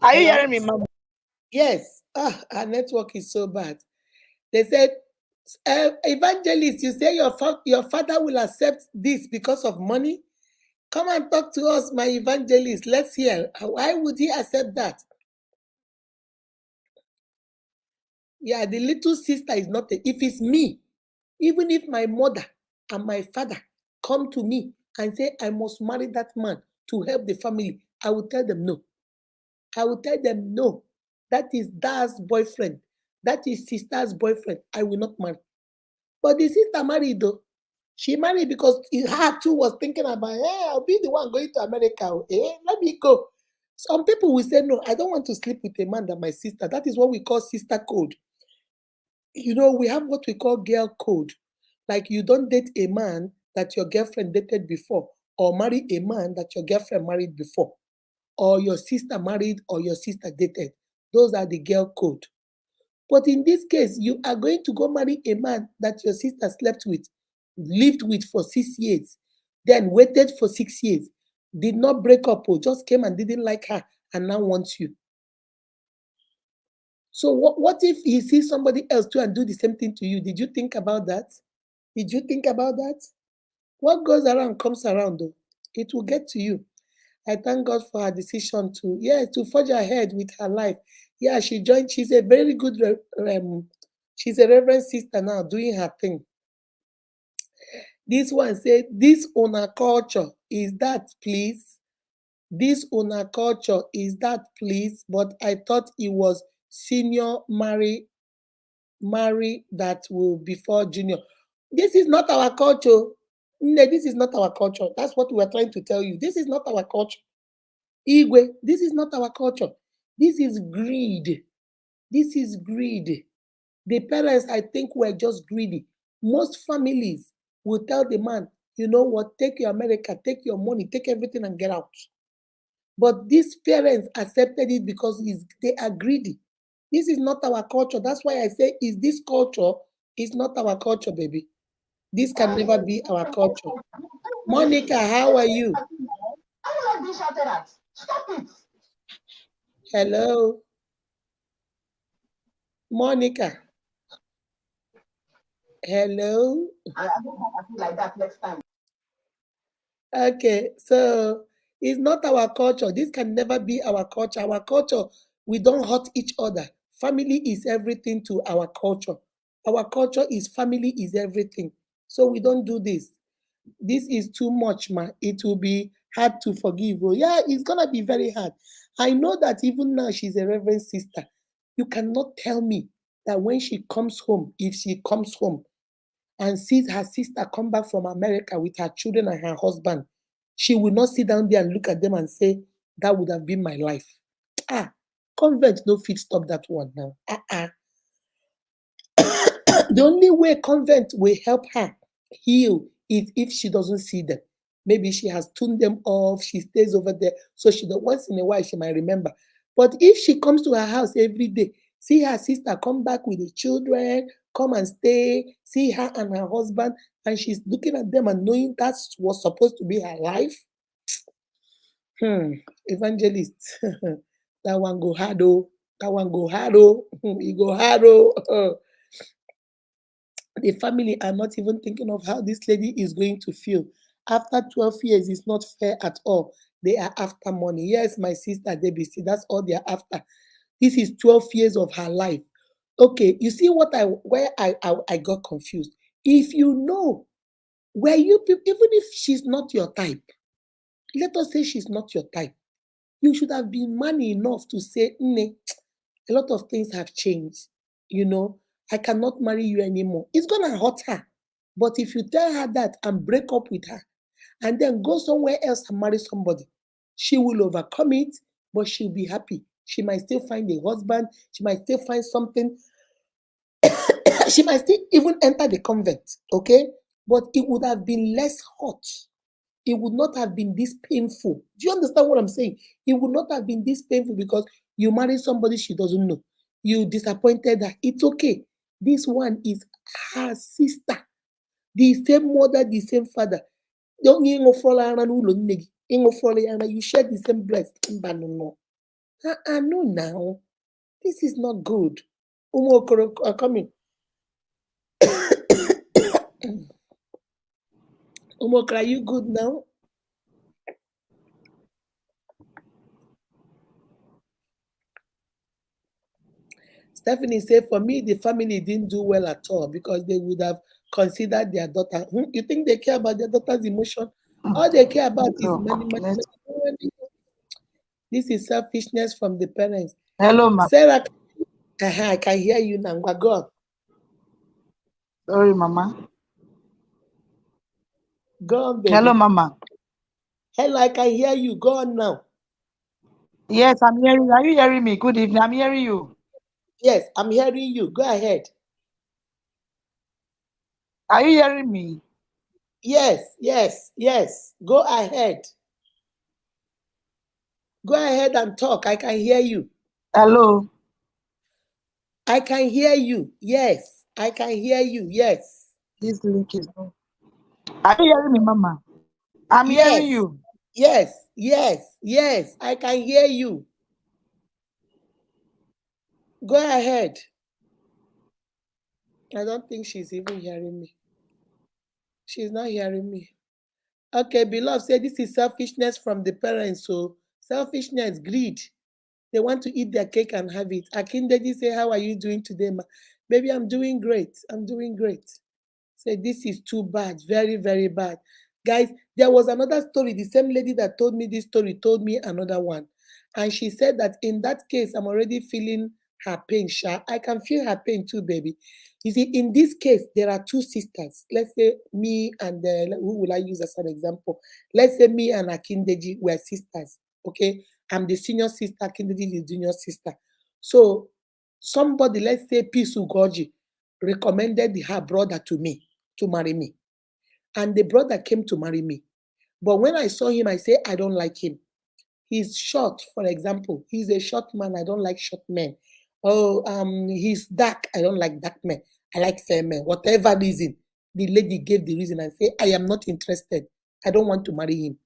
Are you Hello? hearing me, Mama? Yes. Our network is so bad. They said, Evangelist, you say your father will accept this because of money? Come and talk to us, my evangelist. Let's hear. Why would he accept that? Yeah, the little sister is not if it's me, even if my mother and my father come to me and say I must marry that man to help the family, I will tell them no. I will tell them no. That is dad's boyfriend. That is sister's boyfriend. I will not marry. But the sister married though. She married because her too was thinking about, hey, I'll be the one going to America. Let me go. Some people will say, no, I don't want to sleep with a man than my sister. That is what we call sister code. We have what we call girl code. Like you don't date a man that your girlfriend dated before, or marry a man that your girlfriend married before, or your sister married or your sister dated. Those are the girl code. But in this case, you are going to go marry a man that your sister slept with, lived with for 6 years, then waited for 6 years, did not break up, or just came and didn't like her and now wants you. So what if he sees somebody else too and do the same thing to you? Did you think about that? Did you think about that? What goes around comes around though. It will get to you. I thank God for her decision to forge ahead with her life. Yeah, she joined. She's a very good, she's a reverend sister now doing her thing. This one said, this owner culture is that, please. This una culture is that, please? But I thought it was senior marry that will before junior. This is not our culture. No, this is not our culture. That's what we are trying to tell you. This is not our culture. Igwe, this is not our culture. This is greed. This is greed. The parents, I think, were just greedy. Most families will tell the man, you know what, take your America, take your money, take everything and get out. But these parents accepted it because they are greedy. This is not our culture. That's why I say, is this culture? It's not our culture, baby. This can never be our culture. Monica, how are you? Hello. Monica. Hello. Like that next time. Okay, so it's not our culture. This can never be our culture. Our culture, we don't hurt each other. Family is everything to our culture. Our culture is family is everything. So we don't do this. This is too much, ma. It will be hard to forgive. Oh, yeah, it's gonna be very hard. I know that even now she's a reverend sister. You cannot tell me that when she comes home, if she comes home and sees her sister come back from America with her children and her husband, she will not sit down there and look at them and say, that would have been my life. Convent no fit stop that one now. The only way convent will help her heal is if she doesn't see them. Maybe she has tuned them off, she stays over there, so she once in a while she might remember. But if she comes to her house every day, see her sister come back with the children, come and stay, see her and her husband, and she's looking at them and knowing that was supposed to be her life. Evangelist, that one go hard, oh. That one go hard, oh. He go hard, oh. The family are not even thinking of how this lady is going to feel. After 12 years, it's not fair at all. They are after money. Yes, my sister, DBC, that's all they are after. This is 12 years of her life. Okay, you see where I got confused. If you know where you people, even if she's not your type, let us say she's not your type, you should have been money enough to say, a lot of things have changed. I cannot marry you anymore. It's gonna hurt her. But if you tell her that and break up with her and then go somewhere else and marry somebody, she will overcome it, but she'll be happy. She might still find a husband, she might still find something, she might still even enter the convent, okay? But it would have been less hot. It would not have been this painful. Do you understand what I'm saying? It would not have been this painful because you marry somebody she doesn't know. You disappointed her. It's okay. This one is her sister. The same mother, the same father. Don't you know you share the same breast. No. No now. This is not good. Umokoro are coming. Umokoro, are you good now? Stephanie said, for me, the family didn't do well at all because they would have considered their daughter. You think they care about their daughter's emotion? All they care about is money, money, money. This is selfishness from the parents. Hello, ma. Sarah, I can hear you now. Go on. Sorry, mama. Go on, baby. Hello, mama. Hello, I can hear you. Go on now. Yes, I'm hearing you. Are you hearing me? Good evening. I'm hearing you. Yes, I'm hearing you. Go ahead. Are you hearing me? Yes. Go ahead. Go ahead and talk. I can hear you. Hello. I can hear you. Yes, I can hear you. Yes. This link is not. Are you hearing me, mama? I'm Yes. hearing you. Yes. I can hear you. Go ahead. I don't think she's even hearing me. She's not hearing me. Okay, beloved, say this is selfishness from the parents. So selfishness, greed. They want to eat their cake and have it. Akindeji say, how are you doing today, ma? Baby, I'm doing great. I'm doing great. Say this is too bad. Very, very bad. Guys, there was another story. The same lady that told me this story told me another one. And she said that in that case, I'm already feeling her pain, Sha. I can feel her pain too, baby. You see, in this case, there are two sisters. Let's say me and who will I use as an example? Let's say me and Akindeji were sisters. Okay, I'm the senior sister, Akindeji is the junior sister. So somebody, let's say Peace Ugoji, recommended her brother to me to marry me. And the brother came to marry me. But when I saw him, I say, I don't like him. He's short, for example. He's a short man. I don't like short men. Oh, he's dark. I don't like dark men. I like fair men. Whatever reason, the lady gave the reason and say, I am not interested. I don't want to marry him.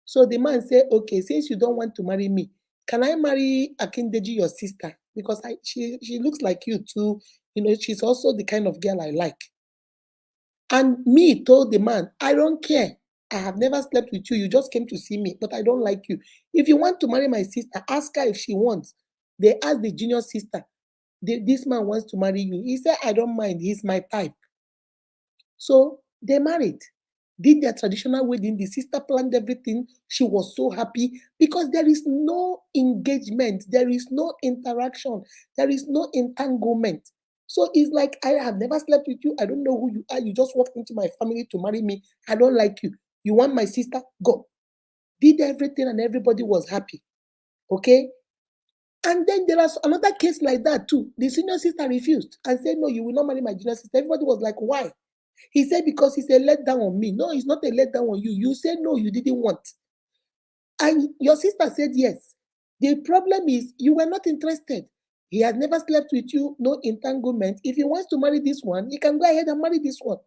So the man said, okay, since you don't want to marry me, can I marry Akindeji, your sister? Because she looks like you too. You know, she's also the kind of girl I like. And me told the man, I don't care. I have never slept with you. You just came to see me, but I don't like you. If you want to marry my sister, ask her if she wants. They asked the junior sister, this man wants to marry you. He said, I don't mind. He's my type. So they married, did their traditional wedding. The sister planned everything. She was so happy because there is no engagement, there is no interaction, there is no entanglement. So it's like, I have never slept with you. I don't know who you are. You just walked into my family to marry me. I don't like you. You want my sister? Go. Did everything and everybody was happy. Okay? And then there was another case like that too. The senior sister refused and said, no, you will not marry my junior sister. Everybody was like, why? He said, because it's a letdown on me. No, it's not a letdown on you. You said no, you didn't want. And your sister said yes. The problem is you were not interested. He has never slept with you, no entanglement. If he wants to marry this one, he can go ahead and marry this one.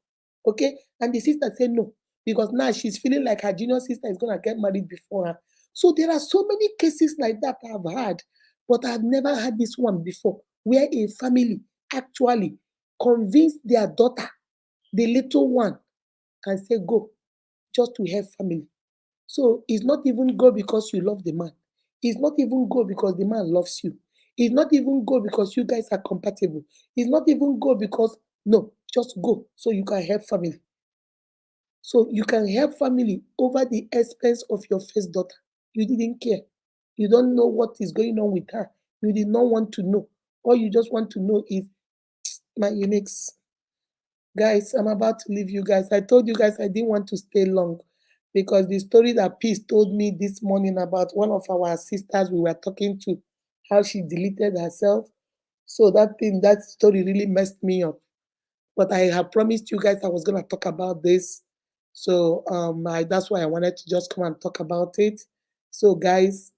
Okay? And the sister said no, because now she's feeling like her junior sister is going to get married before her. So there are so many cases like that I've had, but I've never had this one before, where a family actually convinced their daughter, the little one, and say, go, just to help family. So it's not even go because you love the man. It's not even go because the man loves you. It's not even go because you guys are compatible. It's not even go because, no, just go so you can help family. So you can help family over the expense of your first daughter. You didn't care. You don't know what is going on with her. You did not want to know. All you just want to know is, my uniques. Guys, I'm about to leave you guys. I told you guys I didn't want to stay long because the story that Peace told me this morning about one of our sisters we were talking to, how she deleted herself. So that story really messed me up. But I have promised you guys I was gonna talk about this. So that's why I wanted to just come and talk about it. So guys,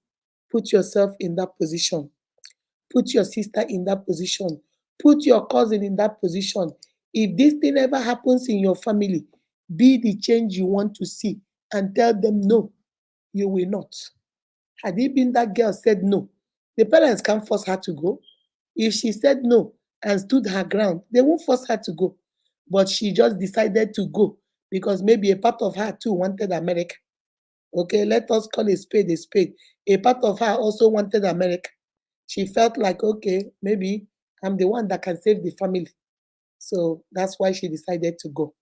put yourself in that position. Put your sister in that position. Put your cousin in that position. If this thing ever happens in your family, be the change you want to see and tell them no, you will not. Had it been that girl said no, the parents can't force her to go. If she said no and stood her ground, they won't force her to go. But she just decided to go because maybe a part of her too wanted America. Okay, let us call a spade a spade. A part of her also wanted America. She felt like, okay, maybe I'm the one that can save the family. So that's why she decided to go.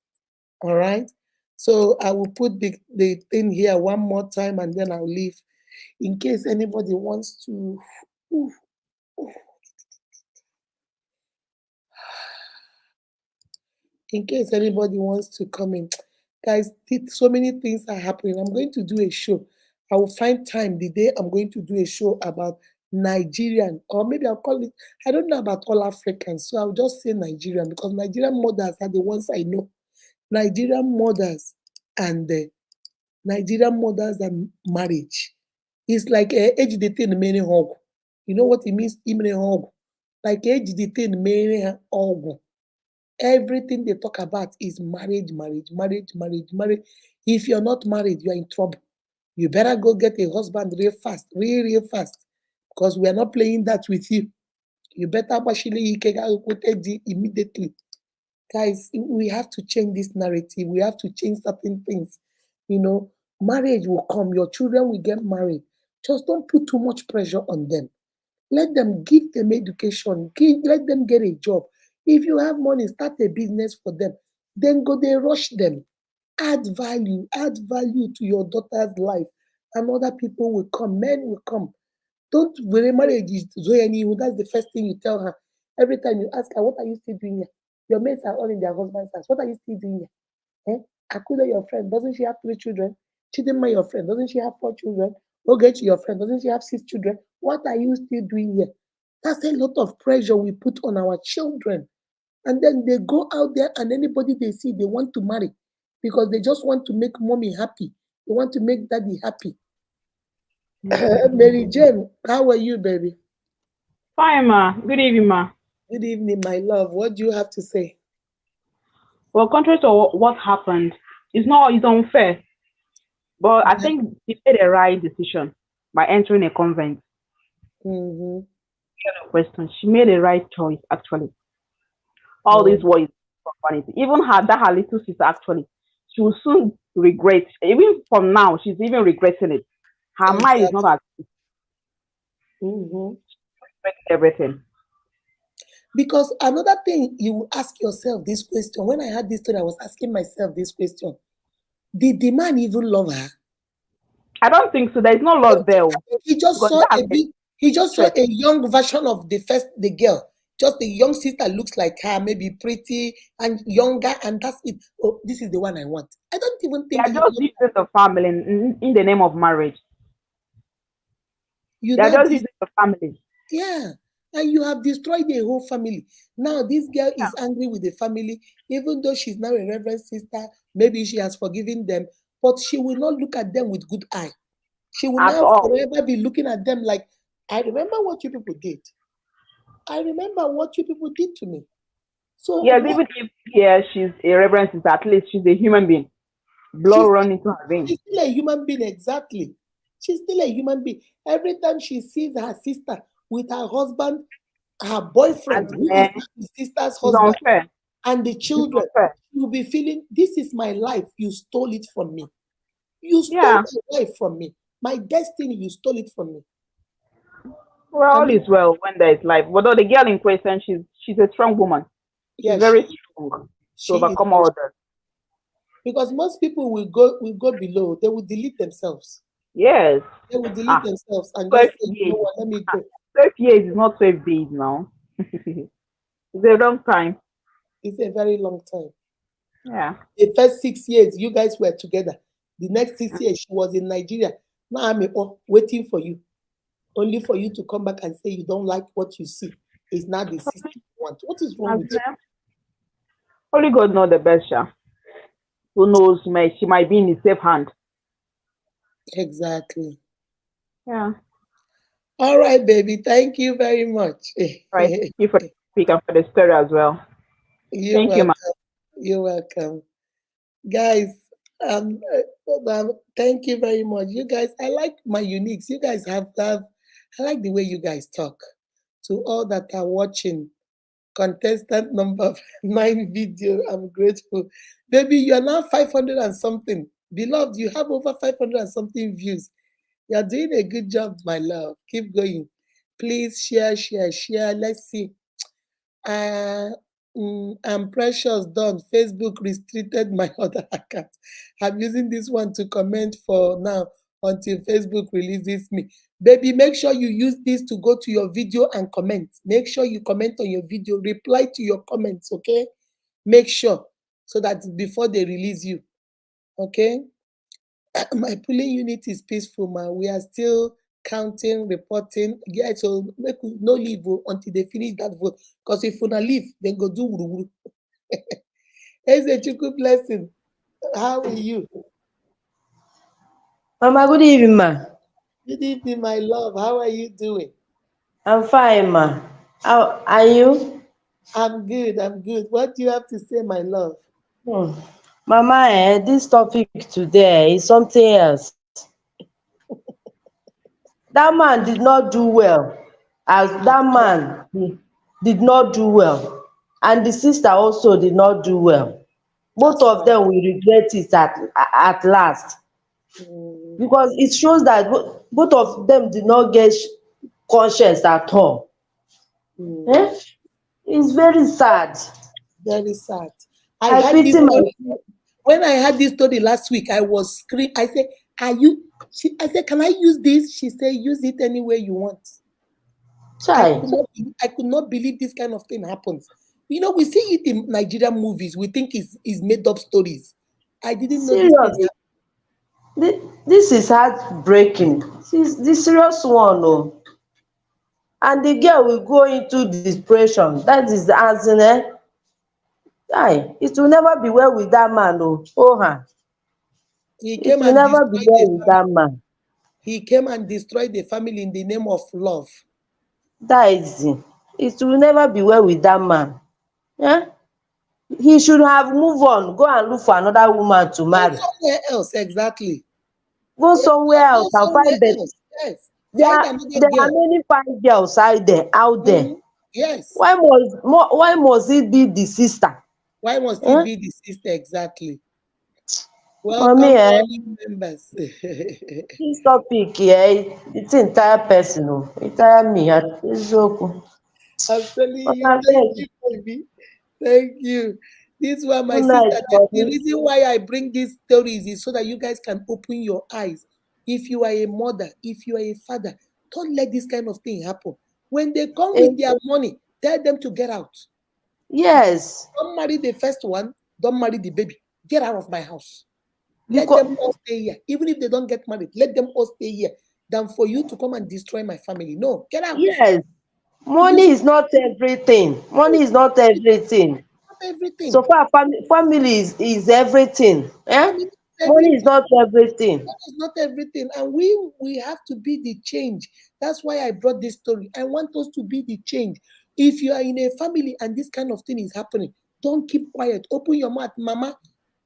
All right. So I will put the thing here one more time and then I'll leave in case anybody wants to. In case anybody wants to come in. Guys, so many things are happening. I'm going to do a show. I will find time the day I'm going to do a show about Nigerian, or maybe I'll call it, I don't know about all Africans, so I'll just say Nigerian because Nigerian mothers are the ones I know. Nigerian mothers and marriage. It's like age the thing many hog. You know what it means? Imre hog. Like age the thing many hog. Everything they talk about is marriage, marriage, marriage, marriage, marriage. If you're not married, you're in trouble. You better go get a husband real fast, real, real fast, because we are not playing that with you. You better immediately. Guys, we have to change this narrative. We have to change certain things. You know, marriage will come. Your children will get married. Just don't put too much pressure on them. Let them give them education. Let them get a job. If you have money, start a business for them. Then go, they rush them. add value to your daughter's life, and other people will come, men will come. Don't when marriage is Zoyani, that's the first thing you tell her. Every time you ask her, what are you still doing here? Your mates are all in their husband's house. What are you still doing here? Akuda, your friend, doesn't she have 3 children? Chidinma, your friend, doesn't she have 4 children? Ogechi, your friend, doesn't she have 6 children? What are you still doing here? That's a lot of pressure we put on our children. And then they go out there and anybody they see, they want to marry because they just want to make mommy happy. They want to make daddy happy. Mary Jane, how are you, baby? Fine, ma. Good evening, ma. Good evening, my love. What do you have to say? Well, contrary to what happened, it's unfair. But I think she made a right decision by entering a convent. Mm-hmm. Question. She made a right choice, actually. All this was vanity. Even her little sister, actually, she will soon regret. Even from now, she's even regretting it. Her mind is not at peace. Everything. Because another thing you will ask yourself this question. When I had this story, I was asking myself this question. Did the man even love her? I don't think so. There is no love there. He just saw a young version of the girl. Just the young sister looks like her, maybe pretty and younger, and that's it. Oh, this is the one I want. I don't even think they are just using the family in the name of marriage. They are just using the family. Yeah. And you have destroyed the whole family. Now this girl is angry with the family, even though she's now a reverend sister. Maybe she has forgiven them, but she will not look at them with good eye. She will now forever be looking at them like, I remember what you people did. I remember what you people did to me. So yes, even if she's a reverend sister, at least she's a human being. Blood running into her veins. She's still a human being, exactly. She's still a human being. Every time she sees her sister with her husband, her boyfriend, who is the sister's husband, and the children, she will be feeling, this is my life. You stole it from me. You stole my life from me. My destiny, you stole it from me. Well, all is well when there is life. Although the girl in question, she's a strong woman. She's very strong to overcome all that. Because most people will go below. They will delete themselves. Yes. They will delete themselves and just say, you know what, let me go. 12 years is not 12 days now. It's a long time. It's a very long time. Yeah. The first 6 years, you guys were together. The next 6 years, she was in Nigeria. Now I'm waiting for you. Only for you to come back and say you don't like what you see. It's not the sister you want. What is wrong with you? Only God knows the best, yeah. Who knows? She might be in a safe hand. Exactly. Yeah. All right, baby. Thank you very much. Right. Thank you for speaking for the story as well. Thank you, ma'am. You're welcome. Guys, thank you very much. You guys, I like my uniques. You guys I like the way you guys talk. To all that are watching, contestant number 9 video, I'm grateful. Baby, you are now 500 and something. Beloved, you have over 500 and something views. You're doing a good job, my love. Keep going. Please share. Let's see. I'm precious done. Facebook restricted my other account. I'm using this one to comment for now until Facebook releases me. Baby, make sure you use this to go to your video and comment. Make sure you comment on your video, reply to your comments, okay? Make sure so that before they release you, okay? My polling unit is peaceful, man. We are still counting, reporting. Yeah, so make no leave until they finish that vote. Because if we not leave, then go do wuru. It's a chiku blessing. How are you? Mama, good evening, ma. Good evening, my love. How are you doing? I'm fine, ma. How are you? I'm good. What do you have to say, my love? Mama, this topic today is something else. That man did not do well. That man did not do well. And the sister also did not do well. Both of them will regret it at last. Because it shows that both of them did not get conscience at all. It's very sad. Very sad. I pity When I had this story last week, I was screaming. I said, "Are you?" I said, "Can I use this?" She said, "Use it any way you want." Chai. I could not believe this kind of thing happens. You know, we see it in Nigerian movies. We think it's made up stories. I didn't know this thing Serious. This is heartbreaking. This is the serious one. Oh. And the girl will go into depression. That is as in it will never be well with that man. Oh, He it came will and never be destroyed the well with family. that man. He came and destroyed the family in the name of love. That is it will never be well with that man. Yeah? He should have moved on, go and look for another woman to Go marry. somewhere else, exactly. Go somewhere Go else and somewhere find better. else. Yes. Find another There are girl. many fine girls out there. Yes. Why must it be the sister? Why must it Eh? be the sister? Exactly. Mommy, Welcome, all new members. this topic here, it's entire person. Entire me. Eziokwu. I'm telling But you, thank abeg, you, baby. Thank you. This one, my good sister. night, The mommy. reason why I bring these stories is so that you guys can open your eyes. If you are a mother, if you are a father, don't let this kind of thing happen. When they come Eh, with their money, tell them to get out. yes, Don't marry the first one. Don't marry the baby. Get out of my house. Let them because all stay here. Even if they don't get married, let them all stay here. Than for you to come and destroy my family. No, get out. yes, You money is not everything. Money is not everything. not everything. So far, family is everything. Family is Money is everything. not everything. That is not everything. And we have to be the change. That's why I brought this story. I want us to be the change. If you are in a family and this kind of thing is happening, don't keep quiet. Open your mouth, mama.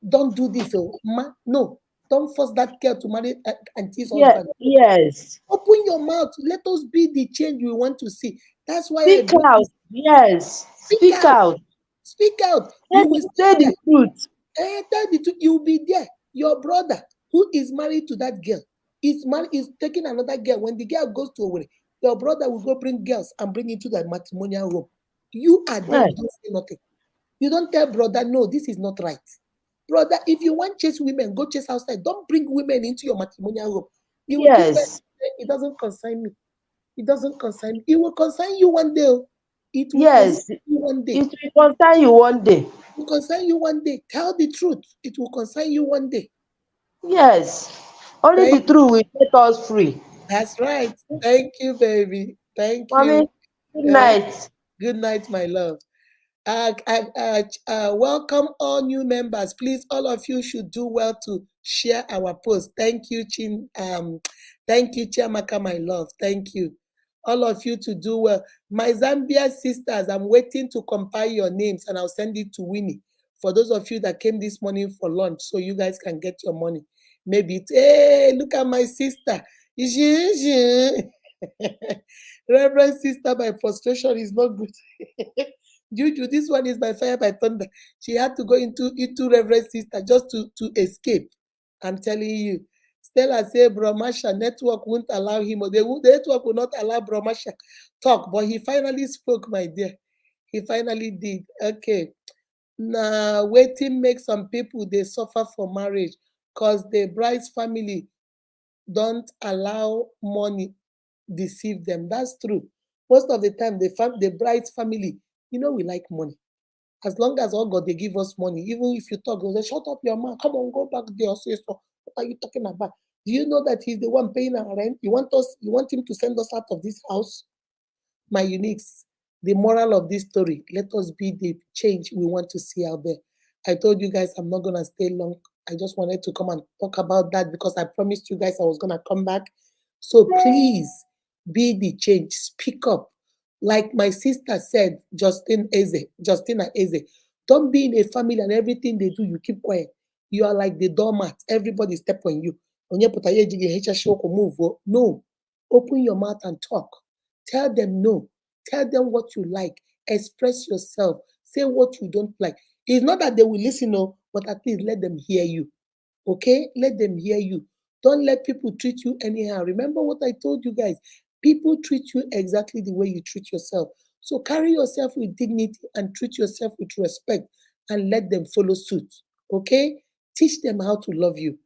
Don't do this. Oh, ma. No. Don't force that girl to marry auntie's Yeah, husband. yes. Open your mouth. Let us be the change we want to see. That's why I Speak brought out. this. Yes. Speak Speak out. out. Speak out. Say You will the, say stay there. the truth. Tell the truth. You'll be there. Your brother, who is married to that girl, is taking another girl. When the girl goes to Owerri, your brother will go bring girls and bring into that matrimonial home. You are there. Yes. You don't say nothing. You don't tell brother, no, this is not right. Brother, if you want chase women, go chase outside. Don't bring women into your matrimonial home. You will keep Yes. it doesn't concern me. It doesn't concern me. It will concern you one day. Oh. It will concern Yes. you one day. It will concern you one day. It will concern you one day. Tell the truth. It will concern you one day. Yes. Only the Thank truth will set us free. That's right. Thank you, baby. Thank you. Mommy, good Uh, night. good night, my love. Welcome all new members. Please, all of you should do well to share our post. Thank you, Chin. Thank you, Chiamaka, my love. Thank you. All of you to do well. My Zambia sisters, I'm waiting to compile your names and I'll send it to Winnie. For those of you that came this morning for lunch, so you guys can get your money. Maybe, hey, look at my sister. Reverend sister, my frustration is not good. Juju, this one is by fire by thunder. She had to go into Reverend sister just to escape. I'm telling you. Stella said Bromasha network won't allow him, or the network will not allow Bromasha talk, but he finally spoke, my dear. He finally did. Okay. Now, waiting makes some people they suffer for marriage because the bride's family don't allow money deceive them. That's true. Most of the time, the bride's family, we like money. As long as all God they give us money, even if you talk, they say, shut up your mouth. Come on, go back there. Say so. What are you talking about? Do you know that he's the one paying our rent? You want him to send us out of this house? My uniques, the moral of this story, let us be the change we want to see out there. I told you guys I'm not gonna stay long. I just wanted to come and talk about that because I promised you guys I was gonna come back. So please be the change. Speak up. Like my sister said, Justina Eze, don't be in a family and everything they do, you keep quiet. You are like the doormat. Everybody step on you. Move. No. Open your mouth and talk. Tell them no. Tell them what you like. Express yourself. Say what you don't like. It's not that they will listen, no, but at least let them hear you. Okay? Let them hear you. Don't let people treat you anyhow. Remember what I told you guys. People treat you exactly the way you treat yourself. So carry yourself with dignity and treat yourself with respect and let them follow suit. Okay? Teach them how to love you.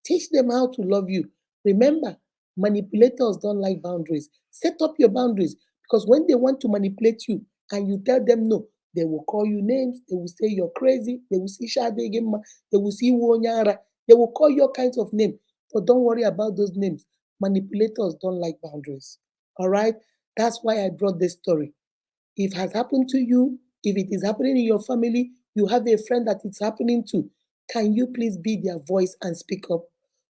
Teach them how to love you. Remember, manipulators don't like boundaries. Set up your boundaries, because when they want to manipulate you and you tell them no, they will call you names. They will say you're crazy. They will say Shadegema. They will see Wonyara. They will call you all kinds of names. But don't worry about those names. Manipulators don't like boundaries. All right? That's why I brought this story. If it has happened to you, if it is happening in your family, you have a friend that it's happening to, can you please be their voice and speak up?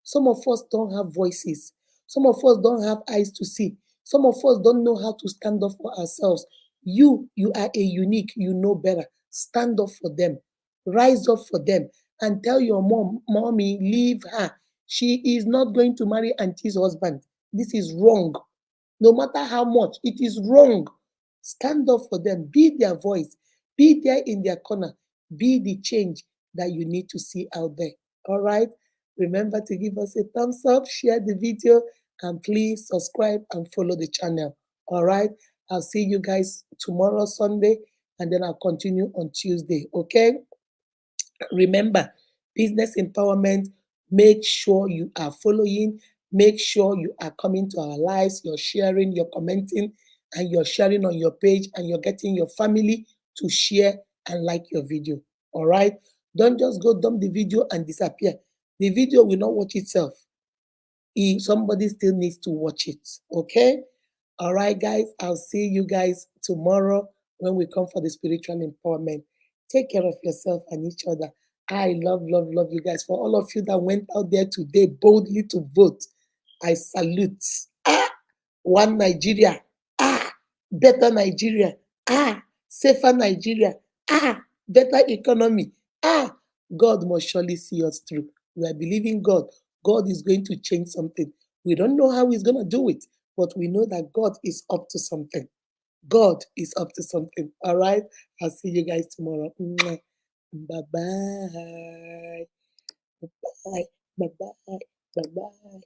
Some of us don't have voices. Some of us don't have eyes to see. Some of us don't know how to stand up for ourselves. You are a unique, you know better. Stand up for them. Rise up for them and tell your mommy, leave her. She is not going to marry auntie's husband. This is wrong. No matter how much, it is wrong. Stand up for them. Be their voice. Be there in their corner. Be the change that you need to see out there. All right? Remember to give us a thumbs up, share the video, and please subscribe and follow the channel. All right? I'll see you guys tomorrow, Sunday, and then I'll continue on Tuesday. Okay? Remember, business empowerment, make sure you are following, make sure you are coming to our lives, you're sharing, you're commenting, and you're sharing on your page, and you're getting your family to share and like your video. All right? Don't just go dump the video and disappear. The video will not watch itself. Somebody still needs to watch it. Okay? All right, guys. I'll see you guys tomorrow when we come for the spiritual empowerment. Take care of yourself and each other. I love you guys. For all of you that went out there today boldly to vote, I salute. One Nigeria. Better Nigeria. Safer Nigeria. Better economy. God must surely see us through. We are believing God. God is going to change something. We don't know how He's going to do it, but we know that God is up to something. God is up to something. All right? I'll see you guys tomorrow. Bye-bye. Bye-bye. Bye-bye. Bye-bye.